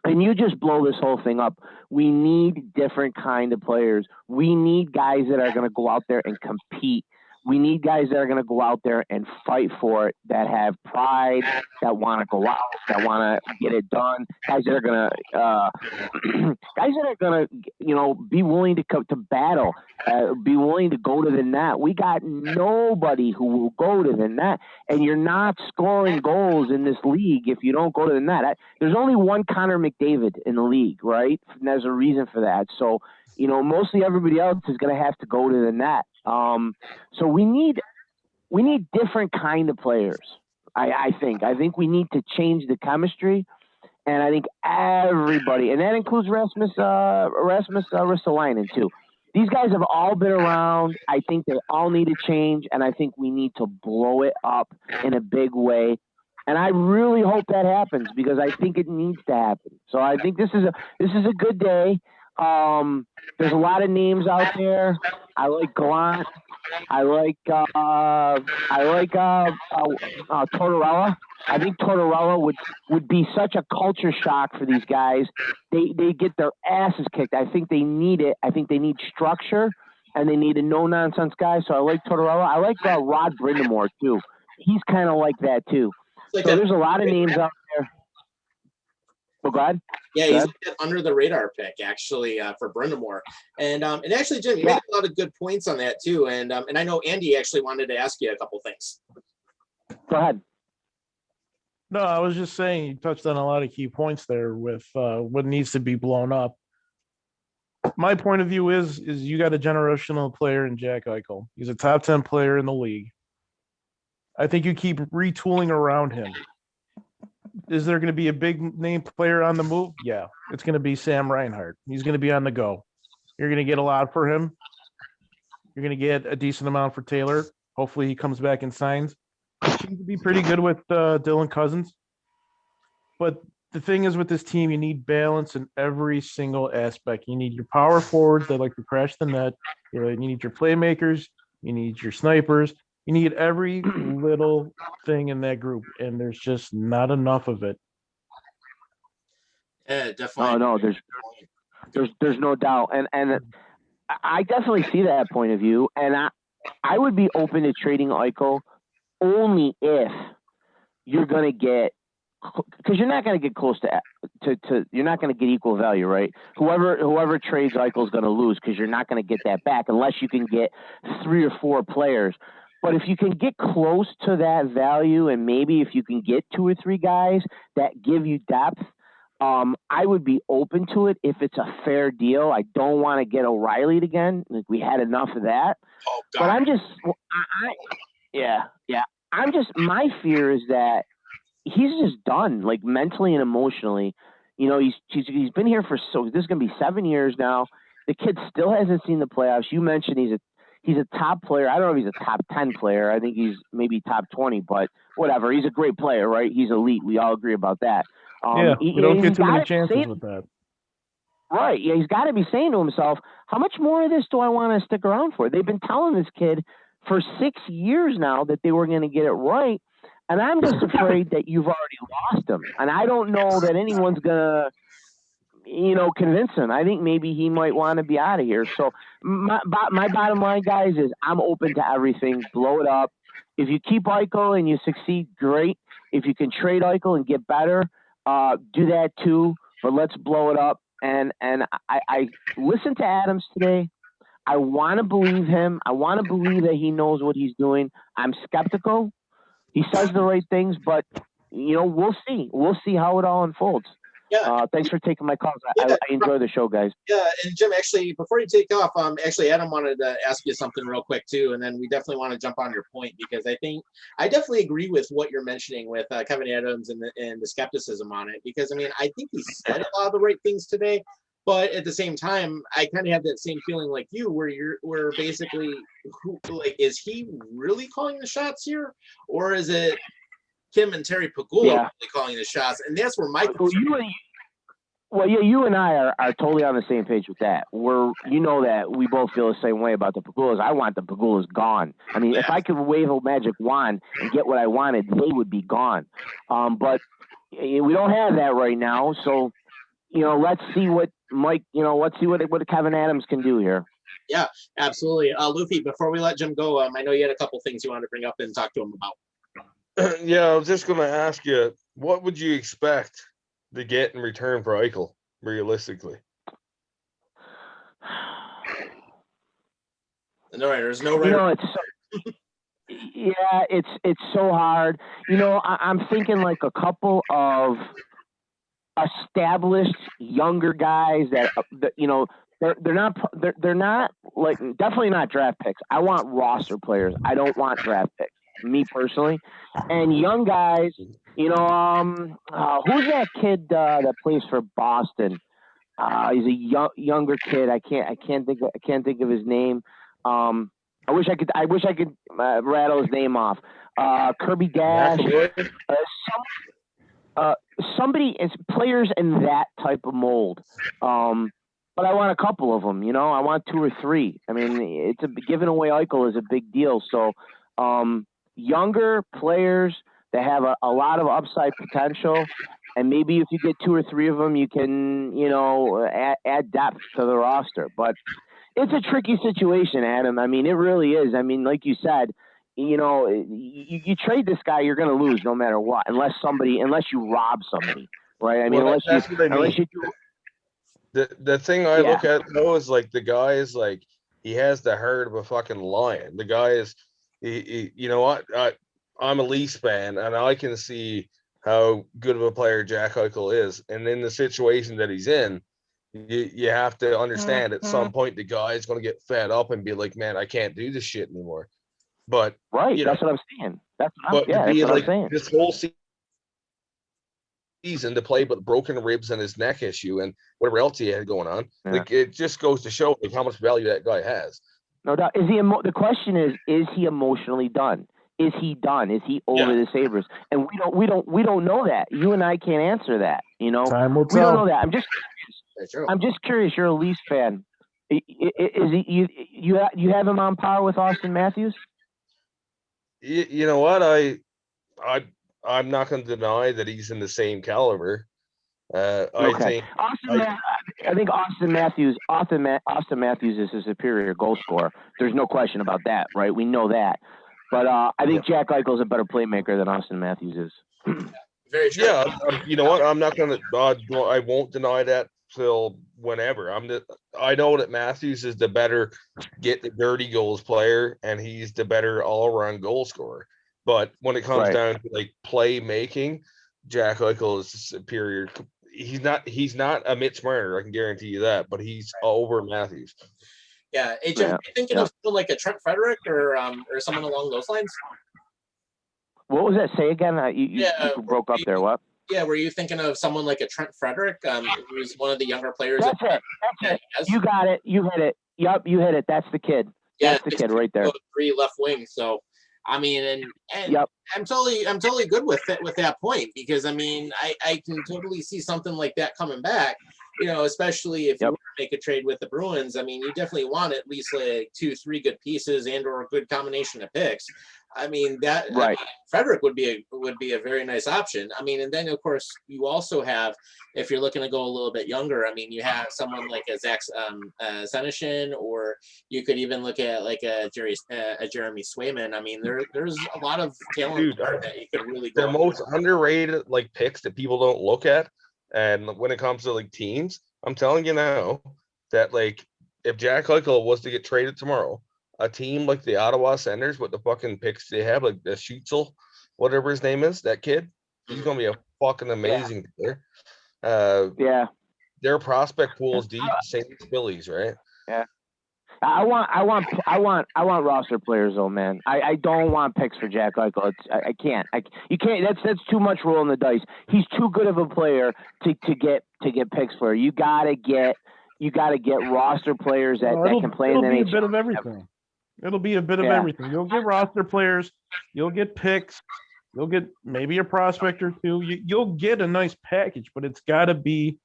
And you just blow this whole thing up. We need different kind of players. We need guys that are going to go out there and compete We need guys that are going to go out there and fight for it, that have pride, that want to go out, that want to get it done. Guys that are going to, be willing to come to battle, be willing to go to the net. We got nobody who will go to the net, and you're not scoring goals in this league if you don't go to the net. There's only one Connor McDavid in the league, right? And there's a reason for that. So, mostly everybody else is going to have to go to the net. So we need different kind of players. I think we need to change the chemistry, and I think everybody, and that includes Rasmus Ristolainen too. These guys have all been around. I think they all need to change, and I think we need to blow it up in a big way. And I really hope that happens because I think it needs to happen. So I think this is a good day. There's a lot of names out there. I like Gallant. I like Tortorella. I think Tortorella would be such a culture shock for these guys. They get their asses kicked. I think they need it. I think they need structure, and they need a no-nonsense guy. So I like Tortorella. I like Rod Brindamore, too. He's kind of like that, too. So there's a lot of names out there. Oh, God. Yeah, he's an under the radar pick actually for Brindamore, and actually, Jim, you made a lot of good points on that too, and I know Andy actually wanted to ask you a couple things. Go ahead. No, I was just saying you touched on a lot of key points there with what needs to be blown up. My point of view is you got a generational player in Jack Eichel. He's a top 10 player in the league. I think you keep retooling around him. Is there going to be a big name player on the move? Yeah, it's going to be Sam Reinhart. He's going to be on the go. You're going to get a lot for him. You're going to get a decent amount for Taylor. Hopefully he comes back and signs. He seems to be pretty good with Dylan Cousins. But the thing is with this team, you need balance in every single aspect. You need your power forwards that like to crash the net. You need your playmakers. You need your snipers. You need every little thing in that group, and there's just not enough of it. Yeah, definitely. Oh no, there's no doubt, and I definitely see that point of view, and I would be open to trading Eichel only if you're gonna get, because you're not gonna get close to you're not gonna get equal value, right? Whoever trades Eichel is gonna lose because you're not gonna get that back unless you can get 3 or 4 players. But if you can get close to that value, and maybe if you can get 2 or 3 guys that give you depth, I would be open to it if it's a fair deal. I don't want to get O'Reilly'd again. Like, we had enough of that. Oh, God. But I'm just, my fear is that he's just done, like mentally and emotionally. He's been here this is going to be 7 years now. The kid still hasn't seen the playoffs. You mentioned he's a top player. I don't know if he's a top 10 player. I think he's maybe top 20, but whatever. He's a great player, right? He's elite. We all agree about that. You don't get too many chances with that. Right. Yeah, he's got to be saying to himself, how much more of this do I want to stick around for? They've been telling this kid for 6 years now that they were going to get it right, and I'm just afraid that you've already lost him. And I don't know that anyone's going to convince him. I think maybe he might want to be out of here. So my bottom line, guys, is I'm open to everything. Blow it up. If you keep Eichel and you succeed, great. If you can trade Eichel and get better, do that too. But let's blow it up. And I listened to Adams today. I want to believe him. I want to believe that he knows what he's doing. I'm skeptical. He says the right things, but we'll see. We'll see how it all unfolds. Yeah. Thanks for taking my calls. I enjoy the show, guys. Yeah, and Jim, actually, before you take off, Adam wanted to ask you something real quick too, and then we definitely want to jump on your point because I definitely agree with what you're mentioning with Kevin Adams and the skepticism on it because I think he said a lot of the right things today, but at the same time, I kind of have that same feeling like you, where basically, is he really calling the shots here, or is it Kim and Terry Pegula really calling the shots? And that's where my you and I are totally on the same page with that. That we both feel the same way about the Pegulas. I want the Pegulas gone. If I could wave a magic wand and get what I wanted, they would be gone. But we don't have that right now. So, let's see what Mike, let's see what Kevin Adams can do here. Yeah, absolutely. Luffy, before we let Jim go, I know you had a couple things you wanted to bring up and talk to him about. Yeah, I was just going to ask you, what would you expect to get in return for Eichel, realistically? No, there's no right. It's so hard. I'm thinking like a couple of established younger guys that they're not like definitely not draft picks. I want roster players. I don't want draft picks. Me personally, and young guys. Who's that kid that plays for Boston? He's a younger kid. I can't think of his name. I wish I could rattle his name off. Kirby Dash. Somebody is players in that type of mold. But I want a couple of them. I want 2 or 3. I mean, giving away Eichel is a big deal. So, younger players that have a lot of upside potential, and maybe if you get 2 or 3 of them, you can add depth to the roster. But it's a tricky situation, Adam. I mean, it really is. I mean, like you said, you trade this guy, you're going to lose no matter what, unless you rob somebody, right? I mean, unless you do. The thing I look at though is like the guy is like he has the heart of a fucking lion. The guy is, I'm a Leafs fan and I can see how good of a player Jack Eichel is, and in the situation that he's in, you have to understand at some point the guy is going to get fed up and be like, man, I can't do this shit anymore. But that's what I'm saying. That's what I'm saying. This whole season to play with broken ribs and his neck issue and whatever else he had going on, like it just goes to show like how much value that guy has. No doubt. The question is he emotionally done? Is he done? Is he over the Sabres? And we don't know that. You and I can't answer that. Time will tell. We don't know that. I'm just curious. I'm just curious. You're a Leafs fan. Is he? You have him on par with Austin Matthews? You know what? I'm not going to deny that he's in the same caliber. I think Austin Matthews is a superior goal scorer. There's no question about that, right? We know that. But I think Jack Eichel is a better playmaker than Austin Matthews is. Very true. Yeah, you know what? I'm not going to. I won't deny that till whenever. I know that Matthews is the better get the dirty goals player, and he's the better all-around goal scorer. But when it comes down to like playmaking, Jack Eichel is superior. He's not a Mitch Marner, I can guarantee you that, but he's over Matthews. Yeah, Jim, are you thinking of someone like a Trent Frederick or someone along those lines? What was that? Say again. You broke up there. What? Yeah, were you thinking of someone like a Trent Frederick, who's one of the younger players? That's it. You got it. You hit it. Yep, you hit it. That's the kid. That's the kid right there. 3 left wing. So, I mean, and I'm totally good with that point, because I mean, I can totally see something like that coming back. Especially if you make a trade with the Bruins. I mean, you definitely want at least like 2-3 good pieces or a good combination of picks. I mean, Frederick would be a very nice option. I mean, and then of course you also have, if you're looking to go a little bit younger, I mean, you have someone like a Zach Senyshyn, or you could even look at like a Jeremy Swayman. I mean, there's a lot of talent that you could really go. The most underrated like picks that people don't look at, and when it comes to like teams, I'm telling you now that like if Jack Eichel was to get traded tomorrow, a team like the Ottawa Senators with the fucking picks they have, like the Schutzel, whatever his name is, that kid, he's gonna be a fucking amazing player. Their prospect pool is deep, same as Phillies, right? Yeah. I want roster players though, man. I don't want picks for Jack Eichel. I can't. You can't. That's too much rolling the dice. He's too good of a player to get picks for. You gotta get roster players that can play in the NHL. It'll be a bit of everything. It'll be a bit of everything. You'll get roster players. You'll get picks. You'll get maybe a prospect or two. You'll get a nice package, but it's got to be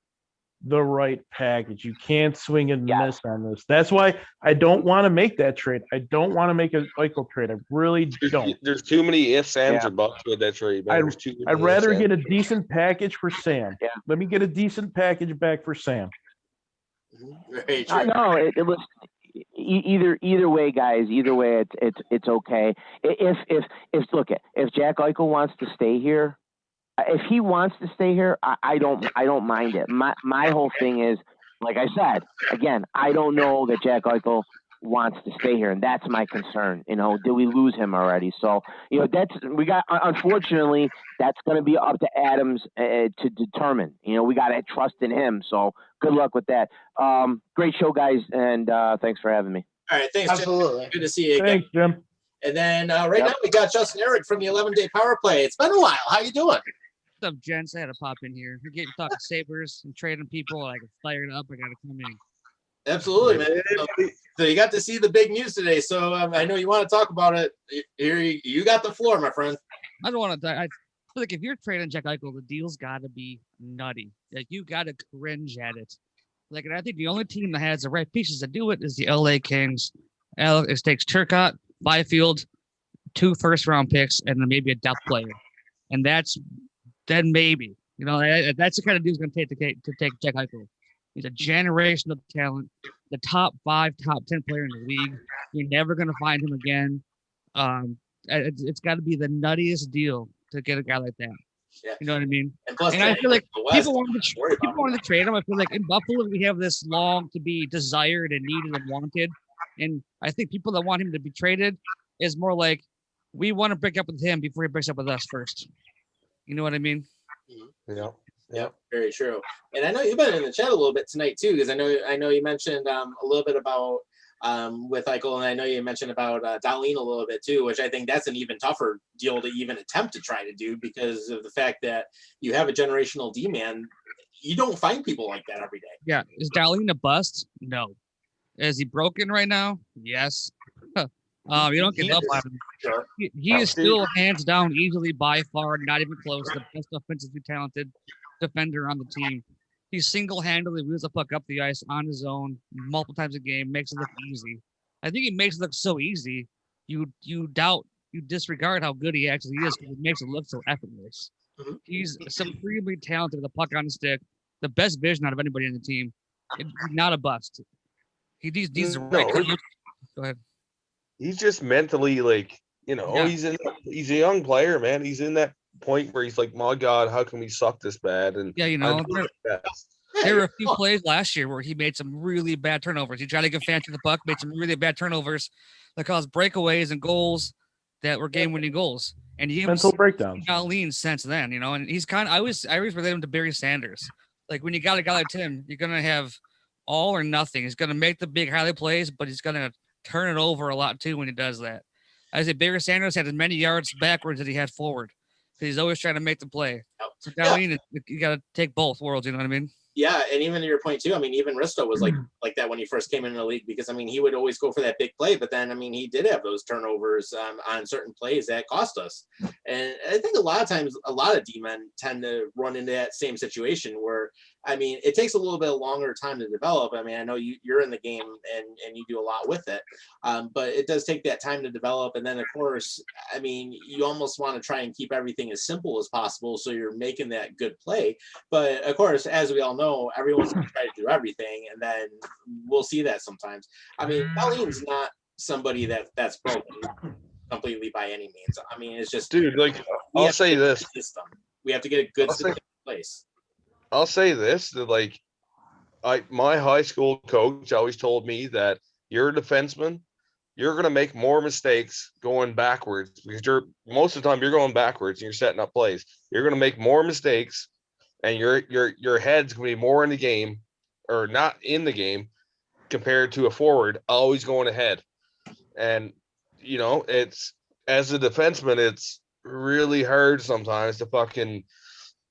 the right package. You can't swing and miss on this. That's why I don't want to make that trade. I don't want to make a Eichel trade. I really don't. There's too many ifs, ands, or buts with that trade. I'd rather get a decent package for Sam. Yeah. Let me get a decent package back for Sam. Very true. No, it was. either way, guys. Either way, it's okay. If Jack Eichel wants to stay here, if he wants to stay here, I don't mind it. My whole thing is, like I said, again, I don't know that Jack Eichel wants to stay here, and that's my concern. Did we lose him already? So, unfortunately, that's going to be up to Adams to determine. We got to trust in him. So good luck with that. Great show, guys, and thanks for having me. All right, thanks, Absolutely. Jim. Good to see you again. Thanks, Jim. And then now we got Justin Eric from the 11-day power play. It's been a while. How you doing? What's up, gents? I had to pop in here. We're getting talking Sabres and trading people. I get fired up. I got to come in. Absolutely, man. So you got to see the big news today. So I know you want to talk about it. Here, you got the floor, my friend. I don't want to. I feel like if you're trading Jack Eichel, the deal's got to be nutty. Like, you got to cringe at it. Like, and I think the only team that has the right pieces to do it is the LA Kings. It takes Turcotte, Byfield, 2 first-round picks, and then maybe a depth player. And then maybe. That's the kind of deal it's going to take Jack Eichel. He's a generational talent, the top 5, top 10 player in the league. You're never going to find him again. It's got to be the nuttiest deal to get a guy like that. Yeah. You know what I mean? And plus, I feel like people wanted to to trade him. I feel like in Buffalo, we have this long to be desired and needed and wanted. And I think people that want him to be traded is more like, we want to break up with him before he breaks up with us first. You know what I mean? Yeah. Yeah, very true. And I know you've been in the chat a little bit tonight too, because I know you mentioned a little bit about with Eichel, and I know you mentioned about Dahlin a little bit too, which I think that's an even tougher deal to even attempt to try to do because of the fact that you have a generational D-man. You don't find people like that every day. Yeah. Is Dahlin a bust? No. Is he broken right now? Yes. You don't give up on him. Sure. He is still hands down, easily by far, not even close, the best offensively talented defender on the team. He single-handedly wheels the puck up the ice on his own multiple times a game, makes it look easy. I think he makes it look so easy, you disregard how good he actually is because it makes it look so effortless. Mm-hmm. He's supremely talented with a puck on the stick, the best vision out of anybody on the team. He's not a bust. He's right. Go ahead. He's just mentally he's a young player, man. He's in that point where he's like, my God, how can we suck this bad? And there were a few plays last year where he made some really bad turnovers. He tried to get fancy the puck, made some really bad turnovers that caused breakaways and goals that were game-winning goals. And he mental breakdown. Got lean since then, and he's kind of I always relate him to Barry Sanders. Like, when you got a guy like Tim, you're gonna have all or nothing. He's gonna make the big highlight plays, but he's gonna turn it over a lot too when he does that. I say Barry Sanders had as many yards backwards as he had forward because he's always trying to make the play. So Dahlin, you got to take both worlds. You know what I mean? Yeah, and even to your point too, I mean, even Risto was like that when he first came into the league because, I mean, he would always go for that big play, but then, I mean, he did have those turnovers on certain plays that cost us. And I think a lot of times, a lot of D-men tend to run into that same situation where, I mean, it takes a little bit longer time to develop. I mean, I know you're in the game and you do a lot with it, but it does take that time to develop. And then, of course, I mean, you almost want to try and keep everything as simple as possible so you're making that good play. But, of course, as we all know, everyone's going to try to do everything, and then we'll see that sometimes. I mean, Dahlin's not somebody that's broken completely by any means. I mean, it's just, dude, like, I'll say this. System. We have to get a good system in place. I'll say this, that like my high school coach always told me that you're a defenseman, you're going to make more mistakes going backwards because most of the time you're going backwards and you're setting up plays. You're going to make more mistakes and your head's going to be more in the game or not in the game compared to a forward always going ahead. And, it's, as a defenseman, it's really hard sometimes to fucking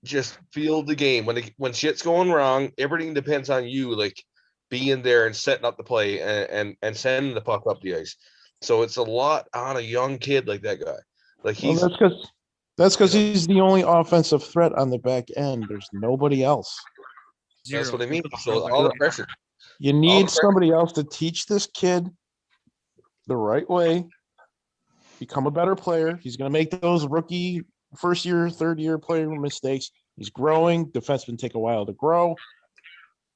just feel the game. When shit's going wrong, everything depends on you, like being there and setting up the play and sending the puck up the ice. So it's a lot on a young kid like that guy. Like he's that's because he's the only offensive threat on the back end. There's nobody else. That's what I mean. So all the pressure. You need somebody else to teach this kid the right way, become a better player. He's going to make those rookie first year, third year player mistakes. He's growing. Defensemen take a while to grow.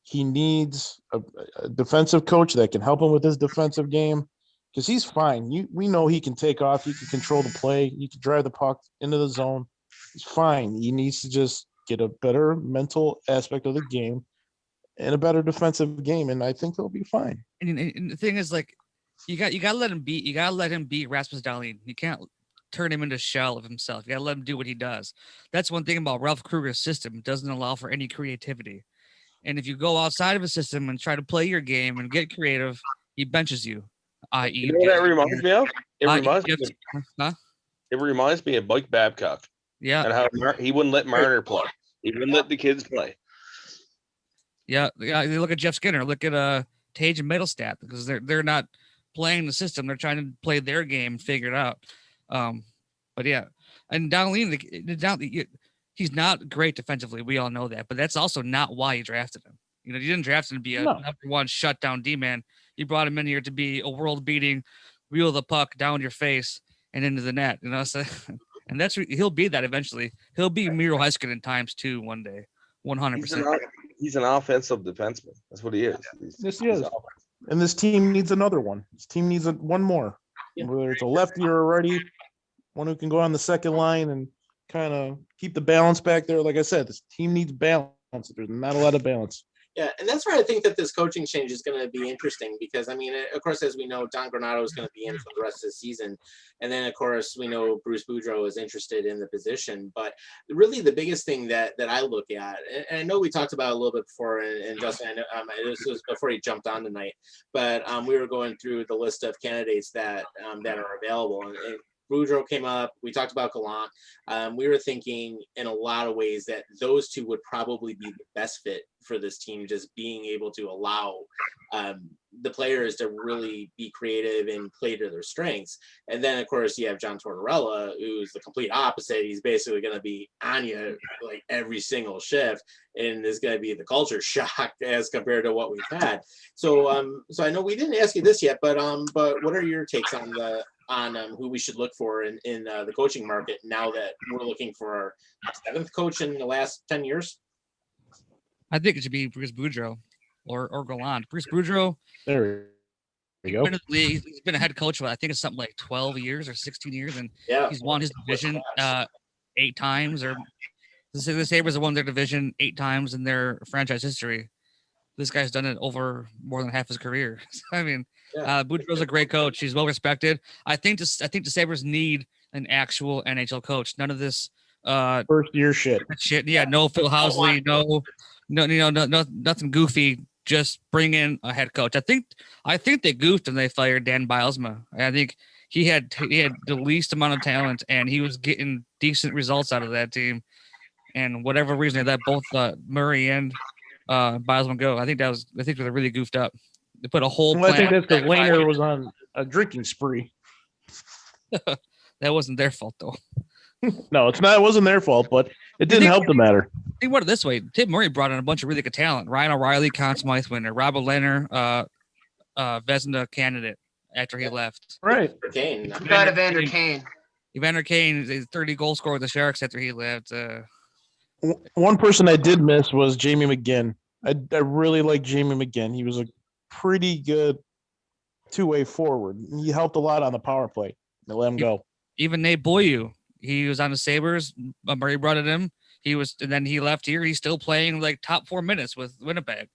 he needs a defensive coach that can help him with his defensive game because he's fine. We know he can take off. He can control the play. He can drive the puck into the zone. He's fine. He needs to just get a better mental aspect of the game and a better defensive game, and I think he'll be fine. And the thing is, like, you gotta let him beat. You gotta let him beat Rasmus Dahlin. You can't turn him into a shell of himself. You gotta let him do what he does. That's one thing about Ralph Krueger's system. It doesn't allow for any creativity. And if you go outside of a system and try to play your game and get creative, he benches you. I.e., You know what that reminds me of? It reminds me of Mike Babcock. Yeah. And how he wouldn't let Marner play. He wouldn't let the kids play. Yeah. You look at Jeff Skinner. Look at Tage and Middlestat because they're not playing the system. They're trying to play their game and figure it out. But yeah, and Dahlin, he's not great defensively. We all know that, but that's also not why you drafted him. You know, you didn't draft him to be a number one shutdown D-man. You brought him in here to be a world-beating, wheel the puck down your face and into the net. You know, so, and he'll be that eventually. He'll be Miro Heiskanen times 2 one day, 100%. He's an offensive defenseman. That's what he is. Yes, he is. And this team needs another one. This team needs one more, whether it's a lefty or a righty, one who can go on the second line and kind of keep the balance back there. Like I said, this team needs balance. There's not a lot of balance. Yeah, and that's where I think that this coaching change is going to be interesting because, I mean, of course, as we know, Don Granato is going to be in for the rest of the season. And then, of course, we know Bruce Boudreau is interested in the position. But really the biggest thing that I look at, and I know we talked about it a little bit before, and Justin, I know, this was before he jumped on tonight, but we were going through the list of candidates that are available. And Boudreau came up. We talked about Gallant. We were thinking in a lot of ways that those two would probably be the best fit for this team, just being able to allow the players to really be creative and play to their strengths. And then, of course, you have John Tortorella, who's the complete opposite. He's basically going to be on you like every single shift, and is going to be the culture shock as compared to what we've had. So I know we didn't ask you this yet, but what are your takes on who we should look for in the coaching market now that we're looking for our 7th coach in the last 10 years? I think it should be Bruce Boudreau or Gallant. Bruce Boudreau. There we go. He's been a head coach for I think it's something like 12 years or 16 years, and he's won his division 8 times. Or the Sabres have won their division 8 times in their franchise history. This guy's done it over more than half his career. I mean, Boudreau's a great coach. He's well respected. I think the Sabres need an actual NHL coach. None of this first year shit. Yeah, no Phil Housley, no, nothing goofy. Just bring in a head coach. I think they goofed when they fired Dan Bylsma. I think he had the least amount of talent, and he was getting decent results out of that team. And whatever reason they let both Murray and Bylsma go, I think they're really goofed up. They put a whole plan. I think that's because Lehner was on a drinking spree. That wasn't their fault, though. No, it's not. It wasn't their fault, but it didn't help the matter. Think about it this way: Tim Murray brought in a bunch of really good talent. Ryan O'Reilly, Conn Smythe winner. Robert Lehner, Vezina candidate after he left. Right. Kane. You got Evander Kane. Evander Kane is a 30-goal scorer with the Sharks after he left. One person I did miss was Jamie McGinn. I really like Jamie McGinn. He was a pretty good two-way forward. He helped a lot on the power play. They let him go. Even Nate Boyu. He was on the Sabres. Murray brought it in. And then he left here. He's still playing like top 4 minutes with Winnipeg.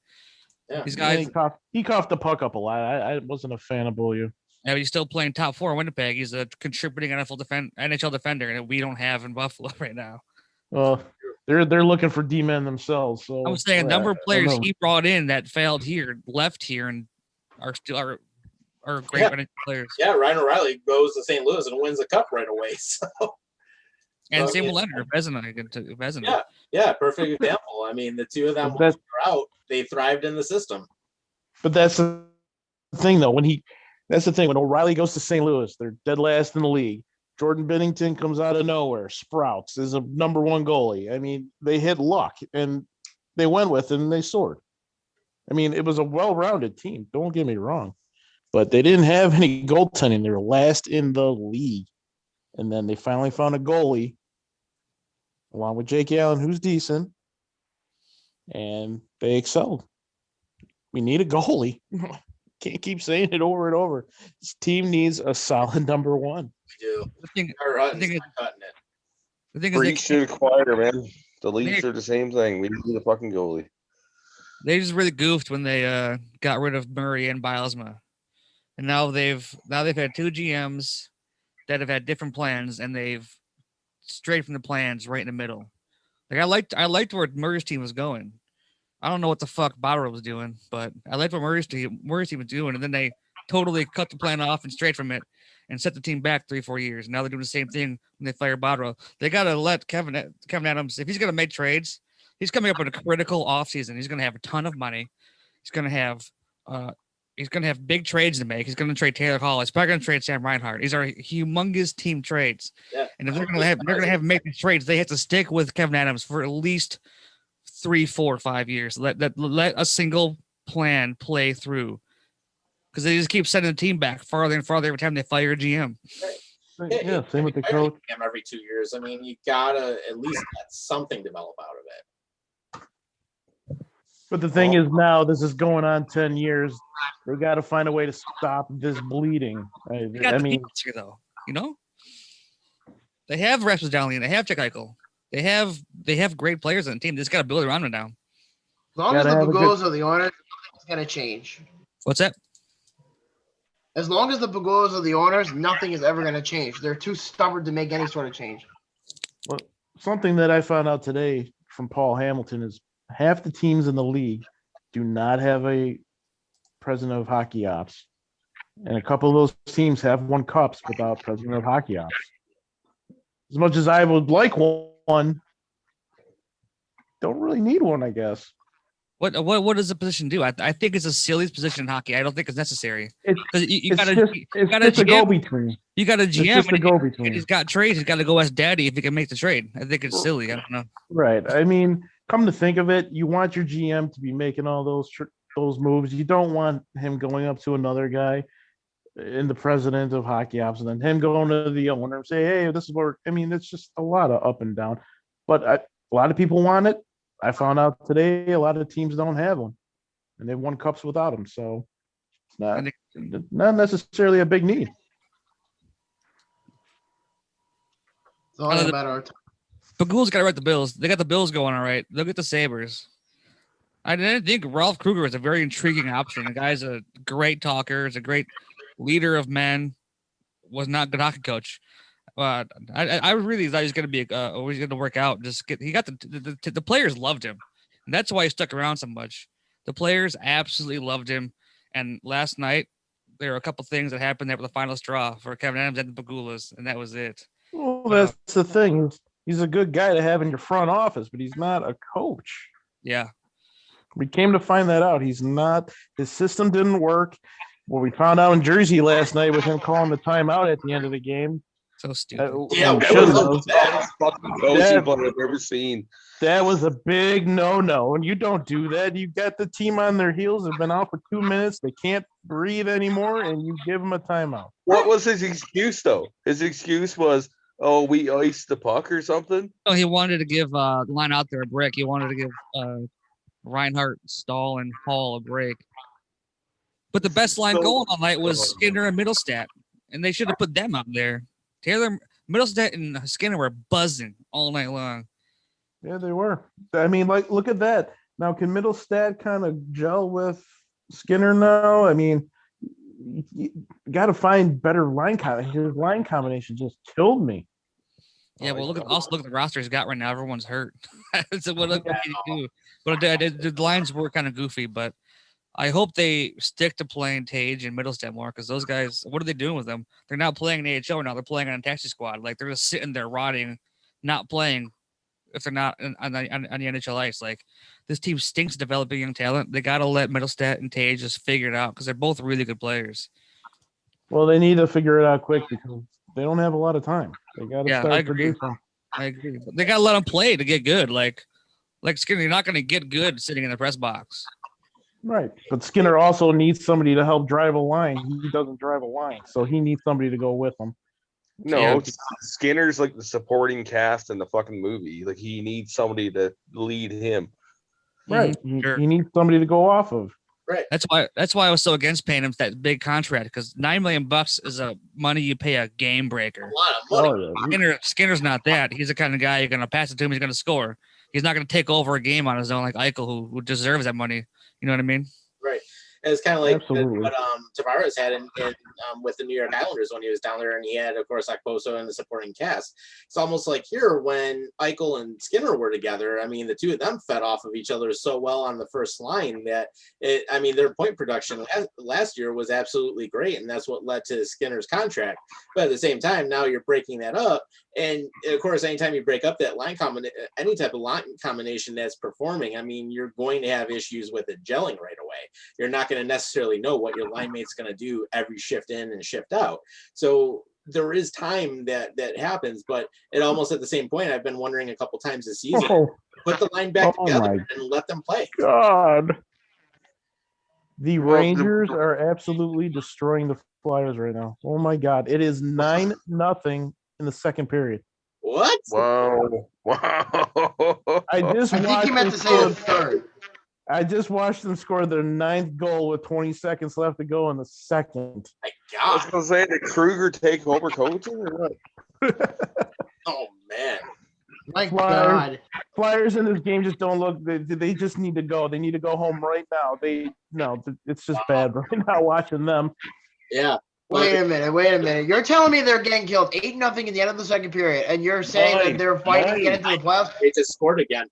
Yeah. These guys. He coughed the puck up a lot. I wasn't a fan of Boyu. Yeah, but he's still playing top 4 in Winnipeg. He's a contributing NHL defender, and we don't have in Buffalo right now. Well, they're looking for D-men themselves. So I was saying a number of players he brought in that failed here, left here, and are still are great players. Yeah, Ryan O'Reilly goes to St. Louis and wins the cup right away. So. And same with Leonard Vezina. Yeah, perfect example. I mean, the two of them were out. They thrived in the system. But that's the thing, though. When O'Reilly goes to St. Louis, they're dead last in the league. Jordan Binnington comes out of nowhere. Sprouts is a number 1 goalie. I mean, they hit luck, and they went with it, and they soared. I mean, it was a well-rounded team. Don't get me wrong. But they didn't have any goaltending. They were last in the league. And then they finally found a goalie, along with Jake Allen, who's decent, and they excelled. We need a goalie. Can't keep saying it over and over. This team needs a solid number one. We do. The thing, Our the thing is, cutting it. the thing is Preach to the choir, man. The Leafs are the same thing. We need a fucking goalie. they just really goofed when they got rid of Murray and Bilesma, and now they've had two GMs that have had different plans, and they've strayed from the plans right in the middle. Like I liked where Murray's team was going. I don't know what the fuck Bauer was doing, but I liked what Murray's team was doing, and then they totally cut the plan off and strayed from it and set the team back 3-4 years. Now they're doing the same thing when they fire Bauer. They gotta let Kevin Adams, if he's gonna make trades, he's coming up with a critical offseason. He's gonna have a ton of money. He's gonna have big trades to make. He's gonna trade Taylor Hall. He's probably gonna trade Sam Reinhart. These are humongous team trades. Yeah. And if they're gonna have make these trades, they have to stick with Kevin Adams for at least 3, 4, 5 years. Let a single plan play through, because they just keep sending the team back farther and farther every time they fire a GM. Yeah, same with the coach. Every 2 years. I mean, you gotta at least let something develop out of it. But the thing is, now this is going on 10 years. They got to find a way to stop this bleeding. They got the pieces here, though. You know, they have Rasmus Dahlin. They have Jack Eichel. They have great players on the team. They just got to build around them now. As long as the goals are the owners, it's gonna change. What's that? As long as the Pagolas are the owners, nothing is ever going to change. They're too stubborn to make any sort of change. Well, something that I found out today from Paul Hamilton is half the teams in the league do not have a president of hockey ops. And a couple of those teams have won cups without president of hockey ops. As much as I would like one, don't really need one, I guess. What does the position do? I think it's the silliest position in hockey. I don't think it's necessary. It's got a go-between. You got a GM. It's just a go-between. And he's got trades. He's got to go ask Daddy if he can make the trade. I think it's silly. I don't know. Right. I mean, come to think of it, you want your GM to be making all those moves. You don't want him going up to another guy in the president of hockey ops and then him going to the owner and say, hey, this is what I mean, it's just a lot of up and down. But a lot of people want it. I found out today a lot of teams don't have one, and they've won cups without them. So it's not necessarily a big need. It's all a matter of time. Pagul's got to write the Bills. They got the Bills going all right. Look at the Sabres. I didn't think Ralph Krueger is a very intriguing option. The guy's a great talker. He's a great leader of men. Was not a good hockey coach. I really thought he was going to be always going to work out. He got the players loved him, and that's why he stuck around so much. The players absolutely loved him. And last night there were a couple things that happened that were the final straw for Kevin Adams and the Pagulas, and that was it. Well, that's the thing. He's a good guy to have in your front office, but he's not a coach. Yeah, we came to find that out. He's not. His system didn't work. Well, we found out in Jersey last night with him calling the timeout at the end of the game. So stupid. That fucking coaching I've ever seen. That was a big no-no, and you don't do that. You got the team on their heels. They've been out for 2 minutes. They can't breathe anymore, and you give them a timeout. What was his excuse, though? His excuse was, oh, we iced the puck or something? Oh, he wanted to give the line out there a break. He wanted to give Reinhart, Stahl, and Hall a break. But the best line going all night was Skinner and Middlestat, and they should have put them out there. Taylor, Middlestat, and Skinner were buzzing all night long. Yeah, they were. I mean, like, look at that. Now, can Middlestat kind of gel with Skinner now? I mean, you got to find better line combination. His line combination just killed me. Yeah, well, look at the roster he's got right now. Everyone's hurt. So what can you do? But the lines were kind of goofy, but I hope they stick to playing Tage and Middlestat more, because those guys, what are they doing with them? They're not playing in AHL now. They're playing on a taxi squad. Like, they're just sitting there rotting, not playing if they're not on the NHL ice. Like, this team stinks developing young talent. They got to let Middlestat and Tage just figure it out, because they're both really good players. Well, they need to figure it out quick because they don't have a lot of time. They got to start I agree. producing. I agree. They got to let them play to get good. Like Skinner, you're not going to get good sitting in the press box. Right. But Skinner also needs somebody to help drive a line. He doesn't drive a line, so he needs somebody to go with him. No, Yeah. Skinner's like the supporting cast in the fucking movie. Like, he needs somebody to lead him. Right. Sure. He needs somebody to go off of. Right. That's why I was so against paying him that big contract, because $9 million is a money you pay a game breaker. A lot of money. Oh, yeah. Skinner's not that. He's the kind of guy you're gonna pass it to him, he's gonna score. He's not gonna take over a game on his own like Eichel, who deserves that money. You know what I mean? Right. It's kind of like Absolutely. what Tavares had in with the New York Islanders when he was down there, and he had, of course, Okposo and the supporting cast. It's almost like here when Eichel and Skinner were together. I mean, the two of them fed off of each other so well on the first line that their point production last year was absolutely great, and that's what led to Skinner's contract. But at the same time, now you're breaking that up, and of course, anytime you break up that line any type of line combination that's performing, I mean, you're going to have issues with it gelling right away. You're not going to necessarily know what your line mate's going to do every shift in and shift out. So there is time that happens, but it almost at the same point, I've been wondering a couple times this season, put the line back together and let them play. God. The Rangers are absolutely destroying the Flyers right now. Oh my God. It is 9-0 in the second period. What? Wow. I think you meant to say the third. I just watched them score their 9th goal with 20 seconds left to go in the second. My I was God. going to say, did Krueger take over coaching or what? Oh, man. My God. Flyers in this game just don't look. They just need to go. They need to go home right now. It's just bad right now watching them. Yeah. Wait a minute. You're telling me they're getting killed 8-0 in the end of the second period, and you're saying that they're fighting to get into the playoffs? They just scored again.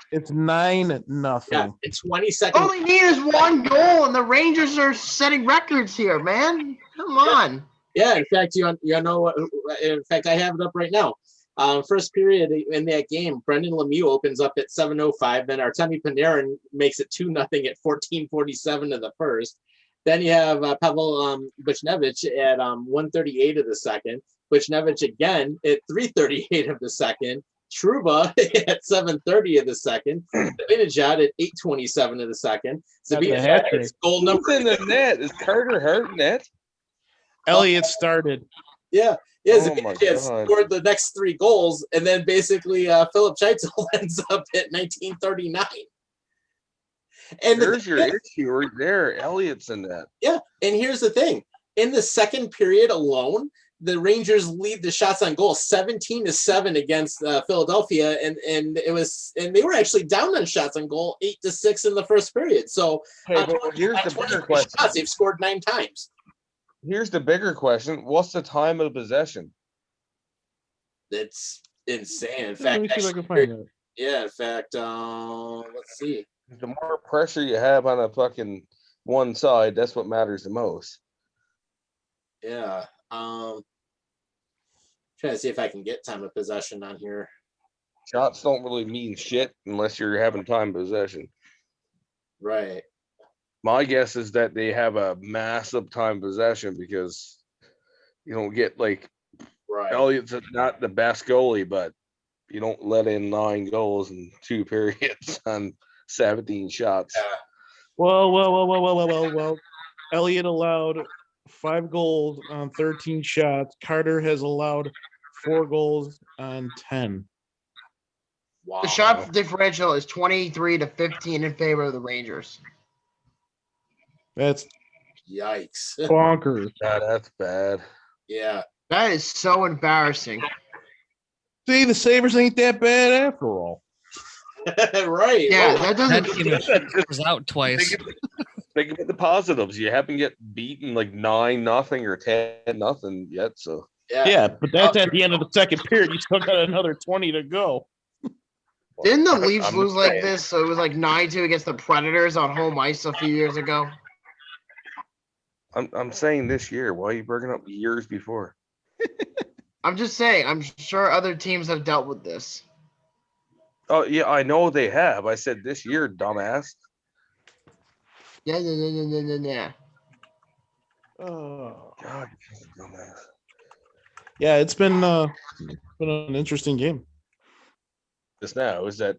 It's 9-0. Yeah, in 20 seconds. All they need is one goal, and the Rangers are setting records here, man. Come on. Yeah, in fact, you know what? In fact, I have it up right now. First period in that game, Brendan Lemieux opens up at 7:05. Then Artemi Panarin makes it 2-0 at 14:47 of the first. Then you have Pavel Buchnevich at 1:38 of the second. Buchnevich again at 3:38 of the second. Trouba at 7:30 of the second. Zibanejad at 8:27 of the second. Zibanejad's goal number. Who's in the net? Is Carter Hart net? Elliott started. Yeah. Oh Zibanejad scored the next 3 goals, and then basically Philip Chaitzel ends up at 1939. And there's your issue right there. Elliott's in that. Yeah, and here's the thing: in the second period alone, the Rangers lead the shots on goal 17-7 against Philadelphia, and they were actually down on shots on goal 8-6 in the first period. So here's the bigger question: shots, they've scored 9 times. Here's the bigger question: what's the time of possession? It's insane. In Let fact, me see if I can find it. yeah. In fact, let's see. The more pressure you have on a fucking one side, that's what matters the most. Yeah. Trying to see if I can get time of possession on here. Shots don't really mean shit unless you're having time possession. Right. My guess is that they have a massive time possession because you don't get like Elliott's not the best goalie, but you don't let in 9 goals in 2 periods on 17 shots. Yeah. Well. Elliott allowed 5 goals on 13 shots. Carter has allowed 4 goals on 10. Wow. The shot differential is 23-15 in favor of the Rangers. That's Yikes. bonkers. Yeah, that's bad. Yeah. That is so embarrassing. See, the Sabres ain't that bad after all. Right. Yeah, Oh, that doesn't. Was out twice. Think about the positives. You haven't get beaten like 9-0 or 10-0 yet. So Yeah, but that's at the end of the second period. You still got another 20 to go. Didn't the Leafs I'm lose like saying. this? So it was like 9-2 against the Predators on home ice a few years ago. I'm saying this year. Why are you bringing up years before? I'm just saying. I'm sure other teams have dealt with this. Oh yeah, I know they have. I said this year, dumbass. Yeah. Oh. God, you're a dumbass. Yeah, it's been an interesting game. Just now is that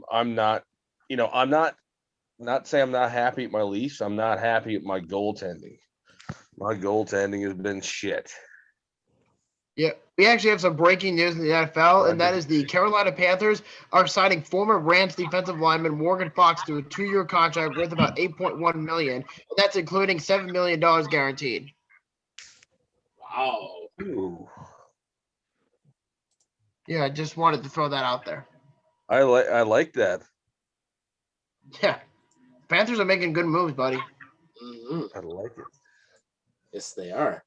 I'm not saying I'm not happy at my Leafs. I'm not happy at my goaltending. My goaltending has been shit. Yeah, we actually have some breaking news in the NFL, and that is the Carolina Panthers are signing former Rams defensive lineman Morgan Fox to a 2-year contract worth about $8.1 million, and that's including $7 million guaranteed. Wow. Ooh. Yeah, I just wanted to throw that out there. I like that. Yeah, Panthers are making good moves, buddy. Mm-hmm. I like it. Yes, they are.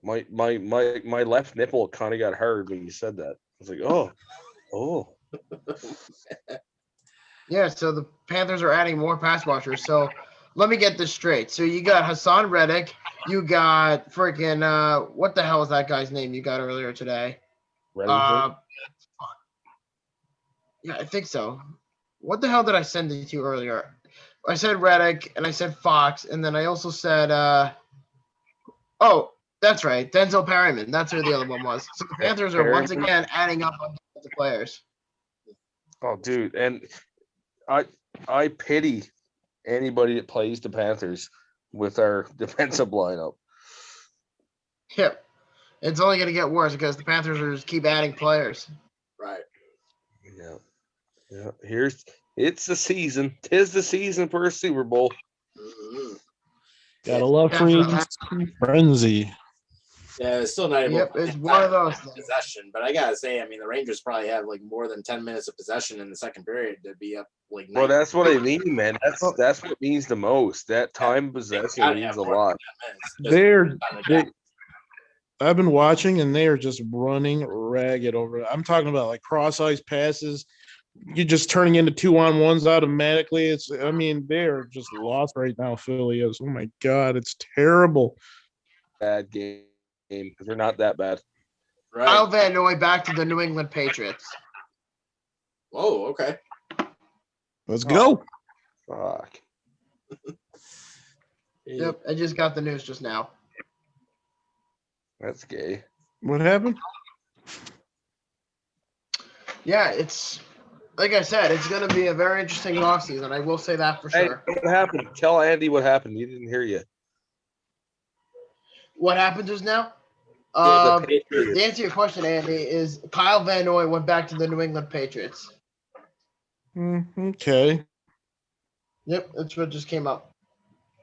My left nipple kind of got hard when you said that. I was like, oh. Yeah, so the Panthers are adding more pass rushers. So let me get this straight. So you got Hassan Reddick. You got freaking what the hell is that guy's name you got earlier today? Reddington? Yeah, I think so. What the hell did I send it to you earlier? I said Reddick and I said Fox, and then I also said oh, that's right, Denzel Perryman. That's who the other one was. So the Panthers are once again adding up on the players. Oh, dude, and I pity anybody that plays the Panthers with our defensive lineup. Yep. It's only going to get worse because the Panthers are just keep adding players. Right. Yeah. It's the season. 'Tis the season for a Super Bowl. Mm-hmm. Gotta love free frenzy. Yeah, it's still not able. Yep, it's one of those things. Possession, but I gotta say, I mean, the Rangers probably have like more than 10 minutes of possession in the second period to be up like. Well, that's what I mean, man. That's what means the most. That time possession means a lot. I've been watching, and they are just running ragged over. I'm talking about like cross-ice passes. You're just turning into 2-on-1s automatically. They're just lost right now. Philly is. Oh my God, it's terrible. Bad game because they're not that bad. Right. Kyle Van Noy back to the New England Patriots. Oh, okay. Let's go. Fuck. Yep, I just got the news just now. That's gay. What happened? Yeah, it's like I said, it's going to be a very interesting offseason. I will say that for sure. Hey, what happened? Tell Andy what happened. He didn't hear you. What happened just now? The To answer your question, Andy, is Kyle Van Noy went back to the New England Patriots. Okay. Yep, that's what just came up.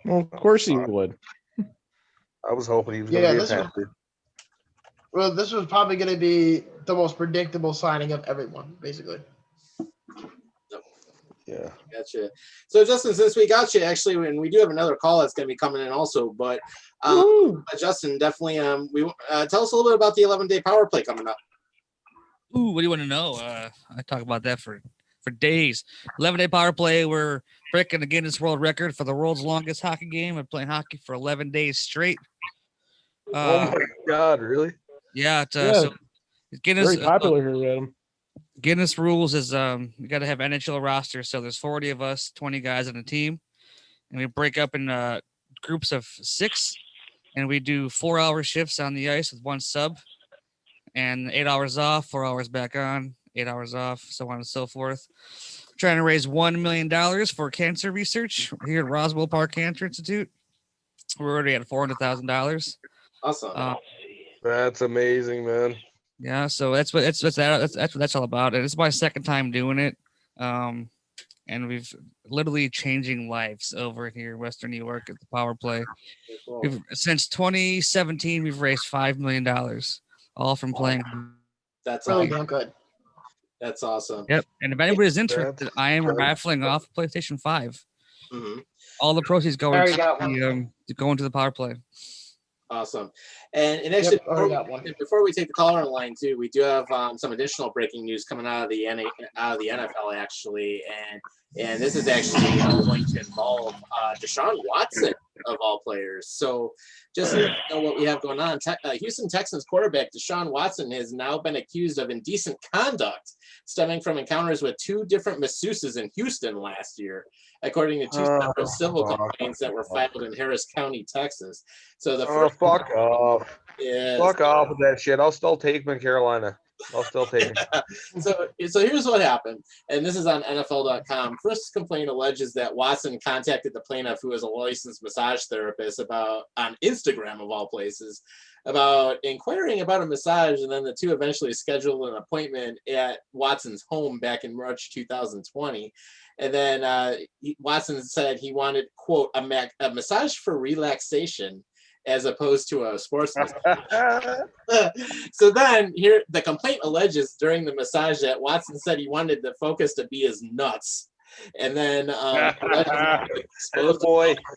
Well, of course he would. I was hoping he was going to be a Panther. Well, this was probably going to be the most predictable signing of everyone, basically. Yeah. Gotcha. So, Justin, since we got you, actually, and we do have another call that's going to be coming in also, but Justin, definitely, tell us a little bit about the 11-day power play coming up. Ooh, what do you want to know? I talk about that for days. 11-day power play. We're breaking the Guinness World Record for the world's longest hockey game. We're playing hockey for 11 days straight. Oh my God, really? Yeah. So Guinness very popular here, Adam. Guinness rules is we got to have NHL roster. So there's 40 of us, 20 guys on the team, and we break up in groups of 6, and we do 4-hour shifts on the ice with one sub, and 8 hours off, 4 hours back on, 8 hours off, so on and so forth. Trying to raise $1 million for cancer research here at Roswell Park Cancer Institute. We're already at $400,000. Awesome. That's amazing, man. Yeah, so that's what that's all about. And it's my second time doing it. And we've literally changing lives over here in Western New York at the power play. Cool. Since 2017, we've raised $5 million, all from playing. That's Really awesome. good. That's awesome. Yep. And if anybody's interested, I am raffling off a PlayStation 5. Mm-hmm. All the proceeds go into the power play. Awesome. And actually, Yep, before we take the caller on the line too, we do have some additional breaking news coming out of the NFL actually, and this is actually going to involve Deshaun Watson of all players. So just so you know what we have going on, Houston Texans quarterback Deshaun Watson has now been accused of indecent conduct stemming from encounters with 2 different masseuses in Houston last year, according to 2 separate civil complaints that were filed in Harris County, Texas. So the first fuck off. is fuck off with that shit. I'll still take him in Carolina. I'll still take it. So here's what happened, and this is on NFL.com. First complaint alleges that Watson contacted the plaintiff, who is a licensed massage therapist, on Instagram of all places, about inquiring about a massage, and then the two eventually scheduled an appointment at Watson's home back in March 2020. And then Watson said he wanted, quote, a massage for relaxation, as opposed to a sports massage. So then here, the complaint alleges during the massage that Watson said he wanted the focus to be his nuts. And then exposed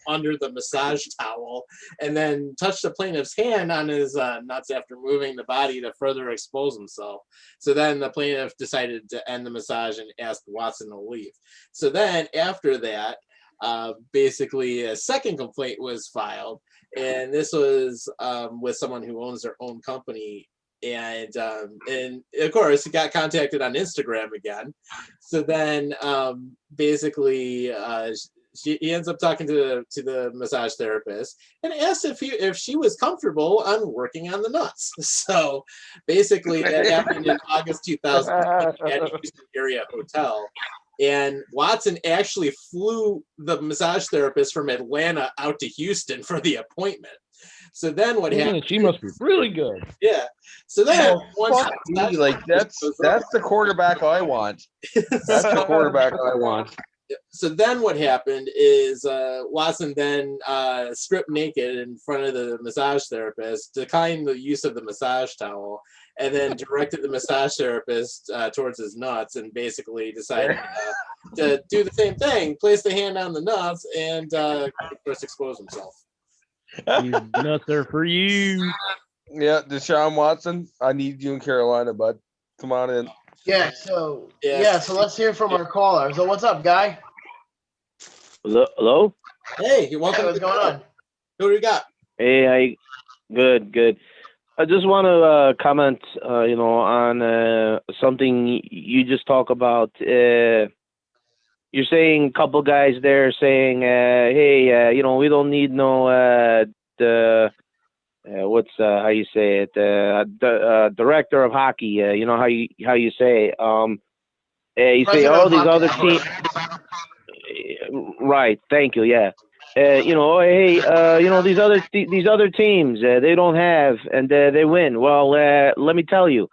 under the massage towel, and then touched the plaintiff's hand on his nuts after moving the body to further expose himself. So then the plaintiff decided to end the massage and asked Watson to leave. So then after that, basically a second complaint was filed, and this was with someone who owns their own company. And of course, he got contacted on Instagram again. So then, basically, he ends up talking to the massage therapist and asked if she was comfortable on working on the nuts. So basically, that happened in August 2020 at a Houston area hotel. And Watson actually flew the massage therapist from Atlanta out to Houston for the appointment. So then what happened? She must be really good. Yeah. So then that's the quarterback I want. That's the quarterback I want. So then what happened is Watson then stripped naked in front of the massage therapist, declined the use of the massage towel, and then directed the massage therapist towards his nuts, and basically decided to do the same thing, place the hand on the nuts, and first expose himself. He's nuts there for you. Yeah, Deshaun Watson, I need you in Carolina, bud. Come on in. So let's hear from our caller. So what's up, guy? Hello? Hey, you're welcome. Hey, what's going on? Who do you got? Hey, good. I just want to comment, on something you just talked about. You're saying a couple guys there saying, hey, we don't need no how you say it, director of hockey. You know how you say. You say, oh, these other teams. Right. Thank you. Yeah. Hey, these other teams, they don't have, and they win. Well, let me tell you,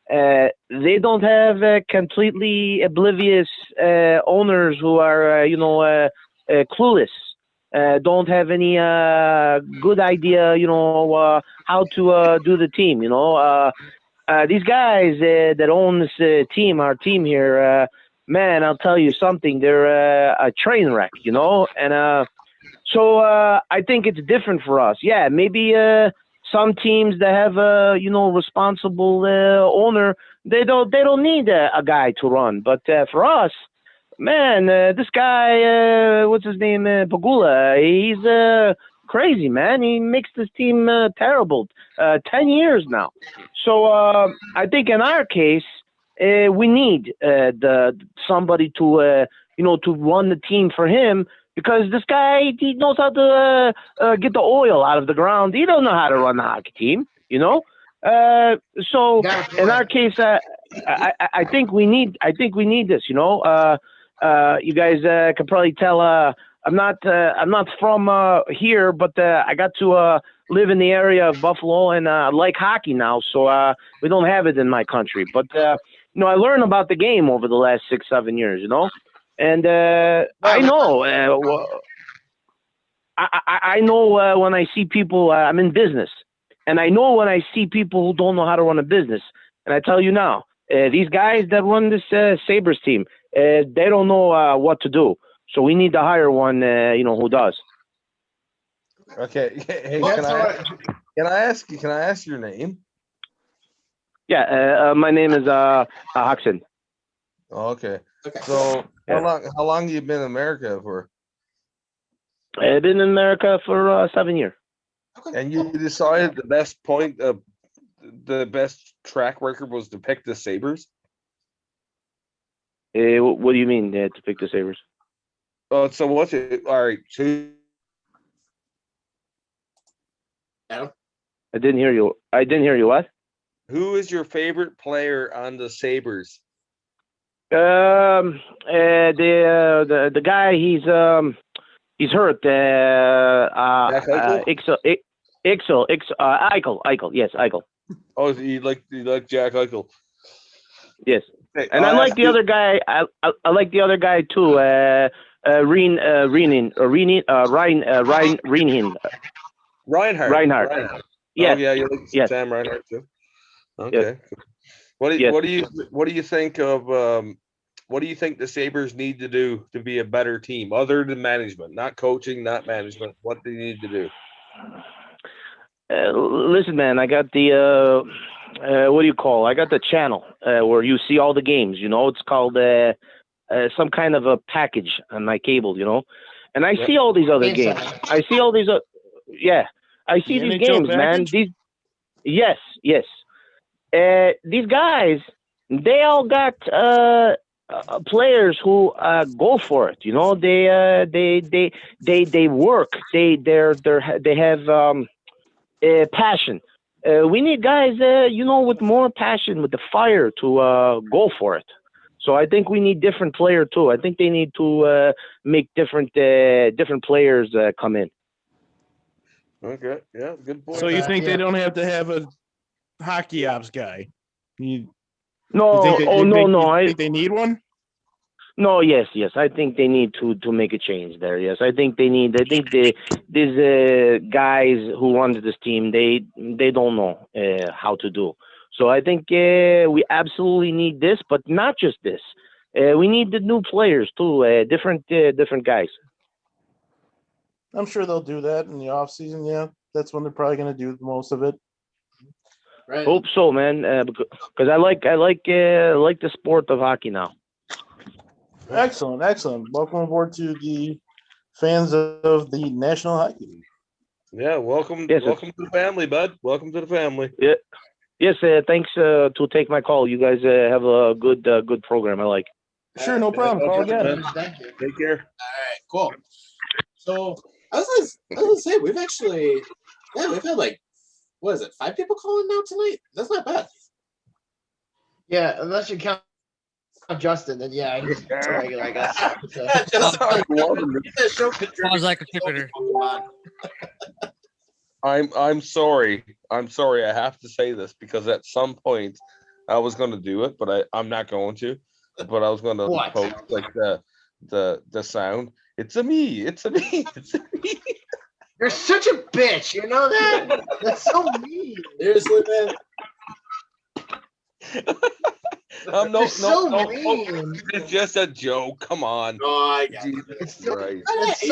they don't have completely oblivious owners who are, clueless. Don't have any good idea, how to do the team. These guys that own this team, our team here, man, I'll tell you something. They're a train wreck, and so I think it's different for us. Yeah, maybe some teams that have a responsible owner, they don't need a guy to run. But for us, man, this guy, what's his name, Pagula, he's crazy, man. He makes this team terrible. 10 years now. So I think in our case, we need somebody to to run the team for him. Because this guy, he knows how to get the oil out of the ground. He don't know how to run the hockey team, So in our case, I think we need this. You guys can probably tell. I'm not from here, but I got to live in the area of Buffalo, and I like hockey now. So we don't have it in my country, but I learned about the game over the last 6-7 years. And I know, I know when I see people. I'm in business, and I know when I see people who don't know how to run a business. And I tell you now, these guys that run this Sabres team, they don't know what to do. So we need to hire one, who does. Okay. Hey, can I ask your name? Yeah, my name is Hassan. Oh, okay. So how long have you been in America for? I've been in America for 7 years. Okay. And you decided the best track record was to pick the Sabres? What do you mean to pick the Sabres? So what's it? All right. So Adam? I didn't hear you. What? Who is your favorite player on the Sabres? The guy he's hurt. Eichel. Yes, Eichel. Oh, you like Jack Eichel? Yes. Hey, And I like the other guy. I like the other guy too. Ryan Reinhardt. Reinhardt. Yes. Oh yeah, you like Yes. Sam Reinhardt too. Okay. Yes. What do Yes. you think of what do you think the Sabres need to do to be a better team other than management, not coaching, not management? What do they need to do? Listen, man, I got the what do you call? I got the channel where you see all the games. You know, it's called some kind of a package on my cable. You know, and I see all these other games. I see all these. I see these games, man. These. Yes. These guys, they all got players who go for it. You know, they work. They have passion. We need guys, with more passion, with the fire to go for it. So I think we need different player too. I think they need to make different players come in. Okay, yeah, good point. So you think they don't have to have a hockey ops guy? No. I think they need one. No, yes. I think they need to make a change there. Yes, I think these guys who run this team, they don't know how to do. So I think we absolutely need this, but not just this. We need the new players too, different guys. I'm sure they'll do that in the off season. Yeah, that's when they're probably going to do most of it. Right. Hope so, man. Because I like the sport of hockey now. Excellent. Welcome aboard to the fans of the National Hockey League. Yeah, welcome to the family, bud. Welcome to the family. Yeah. Yes, thanks to take my call. You guys have a good program. I like. Sure, no problem. Call again. Thank you. Take care. All right, cool. So I was gonna say we've had like, what is it, 5 people calling now tonight? That's not bad. Yeah, unless you count Justin, then yeah, it's regular, I guess. Sounds like a contributor. I'm sorry. I have to say this because at some point I was going to do it, but I'm not going to. But I was going to post like the sound. It's a me. You're such a bitch. You know that? That's so mean. Seriously, man. No, mean. It's just a joke. Come on. No, I got it. It's so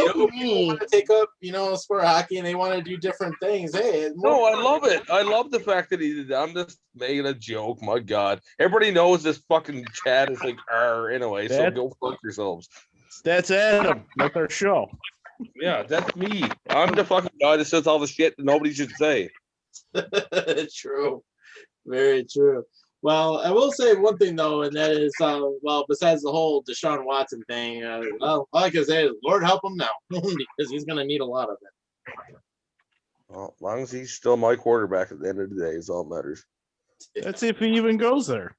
People mean. want to take up, sport hockey, and they want to do different things. Hey, No, I love it. I love the fact that he did that. I'm just making a joke. My God, everybody knows this fucking chat is like anyway. So go fuck yourselves. That's Adam. That's our show. Yeah, that's me. I'm the fucking guy that says all the shit that nobody should say. True. Very true. Well, I will say one thing, though, and that is, besides the whole Deshaun Watson thing, all I can say is, Lord help him now, because he's going to need a lot of it. Well, as long as he's still my quarterback at the end of the day is all that matters. That's if he even goes there.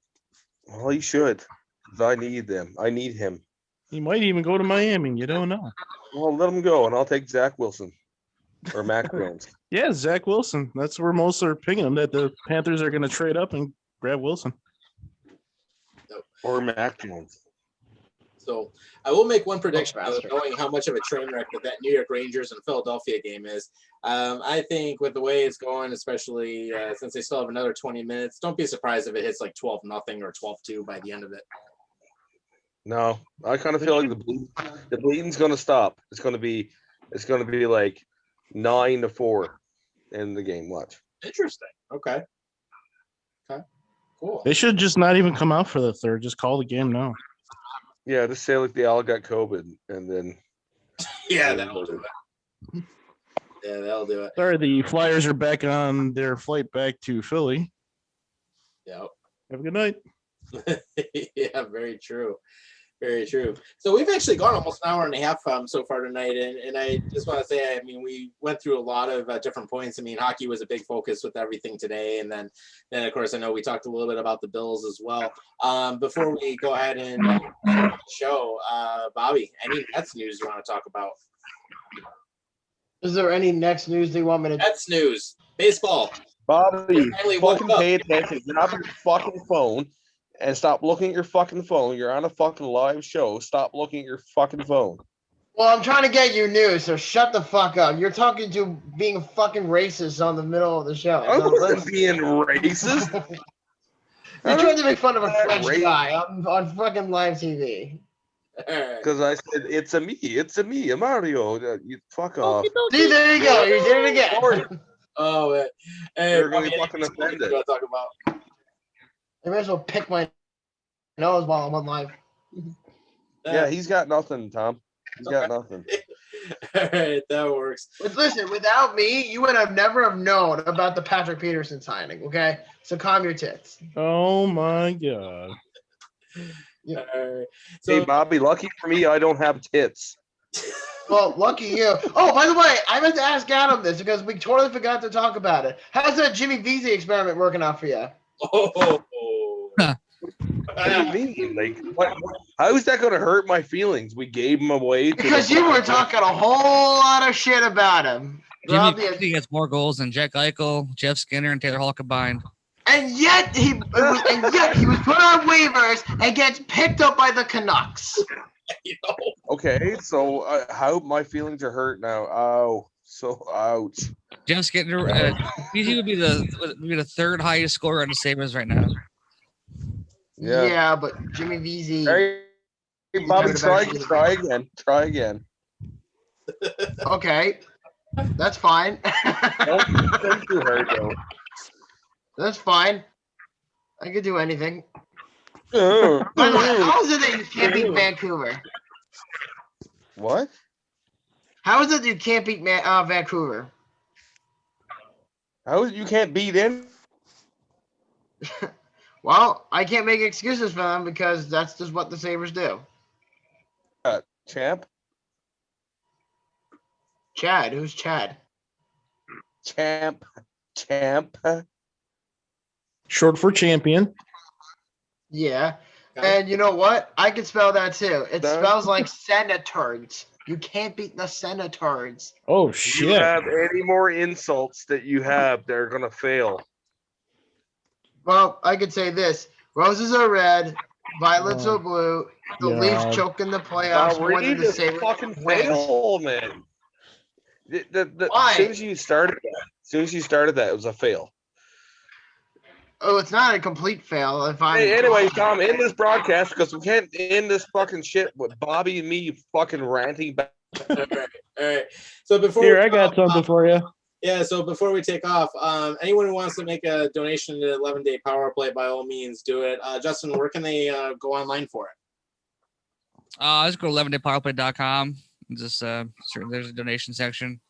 Well, he should. Because I need them. I need him. He might even go to Miami. You don't know. Well, let him go, and I'll take Zach Wilson or Mac Jones. Yeah, Zach Wilson. That's where most are picking him, that the Panthers are going to trade up and grab Wilson. Or Mac Jones. So I will make one prediction, knowing how much of a train wreck that New York Rangers and Philadelphia game is. I think with the way it's going, especially since they still have another 20 minutes, don't be surprised if it hits like 12-0 or 12-2 by the end of it. No, I kind of feel like the bleeding's going to stop. It's going to be like 9-4 in the game. Watch. Interesting. Okay. Cool. They should just not even come out for the third. Just call the game now. Yeah, just say like they all got COVID, and then. Yeah, that'll do it. Yeah, that'll do it. Sorry, the Flyers are back on their flight back to Philly. Yep. Have a good night. Yeah, very true. Very true. So we've actually gone almost an hour and a half so far tonight, and I just want to say, I mean, we went through a lot of different points. I mean, hockey was a big focus with everything today, and then of course I know we talked a little bit about the Bills as well. Before we go ahead and end the show, Bobby, any Nets news you want to talk about? Is there any next news they want me to? Nets news, baseball. Bobby, Finally woke fucking up. pay attention. Get off your fucking phone and stop looking at your fucking phone. You're on a fucking live show. Stop looking at your fucking phone. Well, I'm trying to get you news, so shut the fuck up. You're talking to being fucking racist on the middle of the show. I So wasn't being racist. You tried to make fun of a Not French racist. guy on fucking live TV. Because I said, it's a me, a Mario. You fuck off. See, there you go. You did it again. Oh, man. Hey, You're gonna Bobby, be fucking any sports offended. you want to talk about? I might as well pick my nose while I'm on live. Yeah, he's got nothing, Tom. He's got nothing. All right, that works. But listen, without me, you would have never have known about the Patrick Peterson signing, okay? So calm your tits. Oh my god. All right. Hey, So, Bobby, lucky for me, I don't have tits. Well, lucky you. Oh, by the way, I meant to ask Adam this because we totally forgot to talk about it. How's that Jimmy Vesey experiment working out for you? oh. What do you mean? Like, how is that going to hurt my feelings? We gave him away. Because you were talking a whole lot of shit about him. Jimmy Robbie- Vesey has more goals than Jack Eichel, Jeff Skinner, and Taylor Hall combined. And yet he was put on waivers and gets picked up by the Canucks. Okay, so how my feelings are hurt now. Oh, so ouch. Jeff Skinner, Vesey would be the third highest scorer on the Sabres right now. Yeah. But Jimmy Vesey. Hey, Bobby, try again. Okay, that's fine. Don't too hard though. That's fine. I could do anything. Uh, By the way, how is it that you can't beat Vancouver? What? How is it that you can't beat Vancouver? How you can't beat in? Well, I can't make excuses for them because that's just what the Sabres do. Champ? Chad, who's Chad? Champ. Short for champion. Yeah. And you know what? I can spell that too. It spells like Senators. You can't beat the Senators. Oh You shit. have any more insults that you have, they're gonna fail. Well, I could say this. Roses are red, violets are blue. The Yeah. Leafs choke in the playoffs more than the Read Sabres fucking wins. fail, man. Why? As soon as you started that, it was a fail. Oh, it's not a complete fail. If I Hey, anyway, Tom, end this broadcast because we can't end this fucking shit with Bobby and me fucking ranting back. All right. So before Here, we I got something for you. Yeah, so before we take off, anyone who wants to make a donation to 11-Day Power Play, by all means, do it. Justin, where can they go online for it? Just go to 11daypowerplay.com. Just there's a donation section.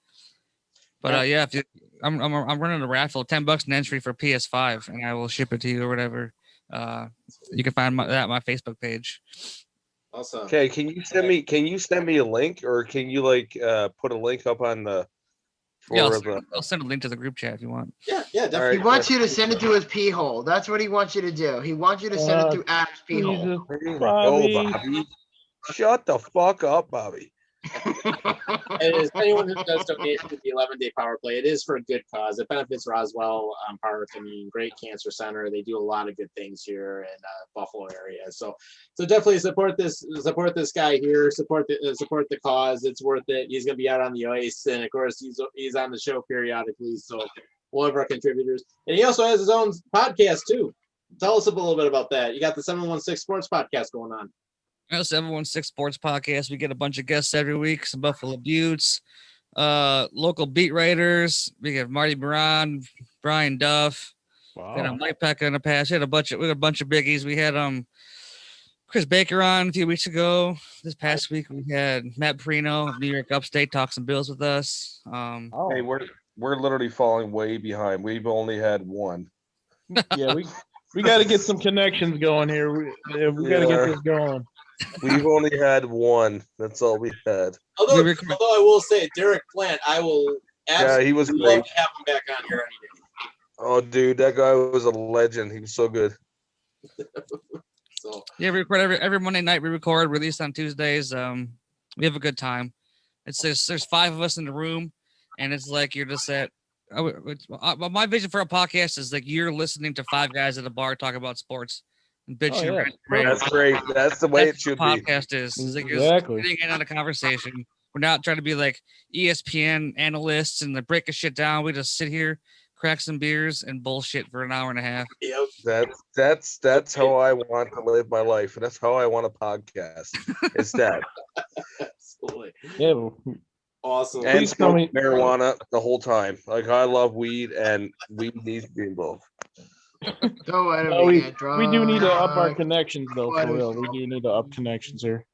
But yeah, if I'm running a raffle, $10 an entry for PS5, and I will ship it to you or whatever. You can find that on my Facebook page. Awesome. Okay, can you send me a link, or can you put a link up on the? Yeah, I'll send a link to the group chat if you want. Yeah, definitely. All He right, wants you to send it to his pee hole. That's what he wants you to do. He wants you to send it to Adam's pee hole. Jesus, There you Bobby. go, Bobby. Shut the fuck up, Bobby. It is anyone who does donate to the 11-Day Power Play. It is for a good cause. It benefits Roswell Park. I mean, great cancer center. They do a lot of good things here in Buffalo area. So definitely support this guy here. Support the cause. It's worth it. He's gonna be out on the ice, and of course he's on the show periodically. So one of our contributors, and he also has his own podcast too. Tell us a little bit about that. You got the 716 Sports Podcast going on. 716 Sports Podcast. We get a bunch of guests every week. Some Buffalo Buttes, local beat writers. We have Marty Baron, Brian Duff. Wow. We had Mike Pekka in the past. We had a bunch of biggies. We had Chris Baker on a few weeks ago. This past week we had Matt Perino of New York Upstate talk some Bills with us. Oh. Hey, we're literally falling way behind. We've only had one. Yeah, we got to get some connections going here. We got to get this going. We've only had one. That's all we had. Although I will say, Derek Plant, I will absolutely he was love great. to have him back on here any day. Oh, dude, that guy was a legend. He was so good. So Yeah, we record every Monday night. We record, release on Tuesdays. We have a good time. It's just there's 5 of us in the room, and it's like you're just at. My vision for a podcast is like you're listening to 5 guys at a bar talk about sports and bitching. yeah. around. That's great. That's the way That's it should what be. a podcast is. It's like Exactly. you're sitting in on a conversation. We're not trying to be like ESPN analysts and like breaking shit down. We just sit here, crack some beers, and bullshit for an hour and a half. yep. That's how I want to live my life, and that's how I want a podcast. It's that. Absolutely. Yeah, well, Awesome. And Please tell smoke me- marijuana the whole time. Like I love weed, and weed needs to be involved. Don't let him no, we get drunk. do need to up our connections though, for real. We do need to up connections here.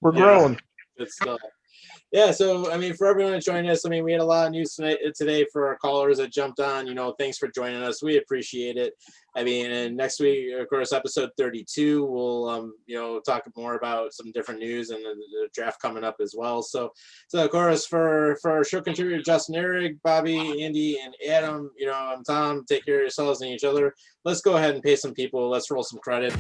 We're Yeah. growing. Good stuff. Yeah, so I mean, for everyone joining us, I mean, we had a lot of news today for our callers that jumped on. Thanks for joining us. We appreciate it. I mean, and next week, of course, episode 32, we'll talk more about some different news and the draft coming up as well. So of course, for our show contributor Justin, Eric, Bobby, Andy, and Adam, I'm Tom. Take care of yourselves and each other. Let's go ahead and pay some people. Let's roll some credit.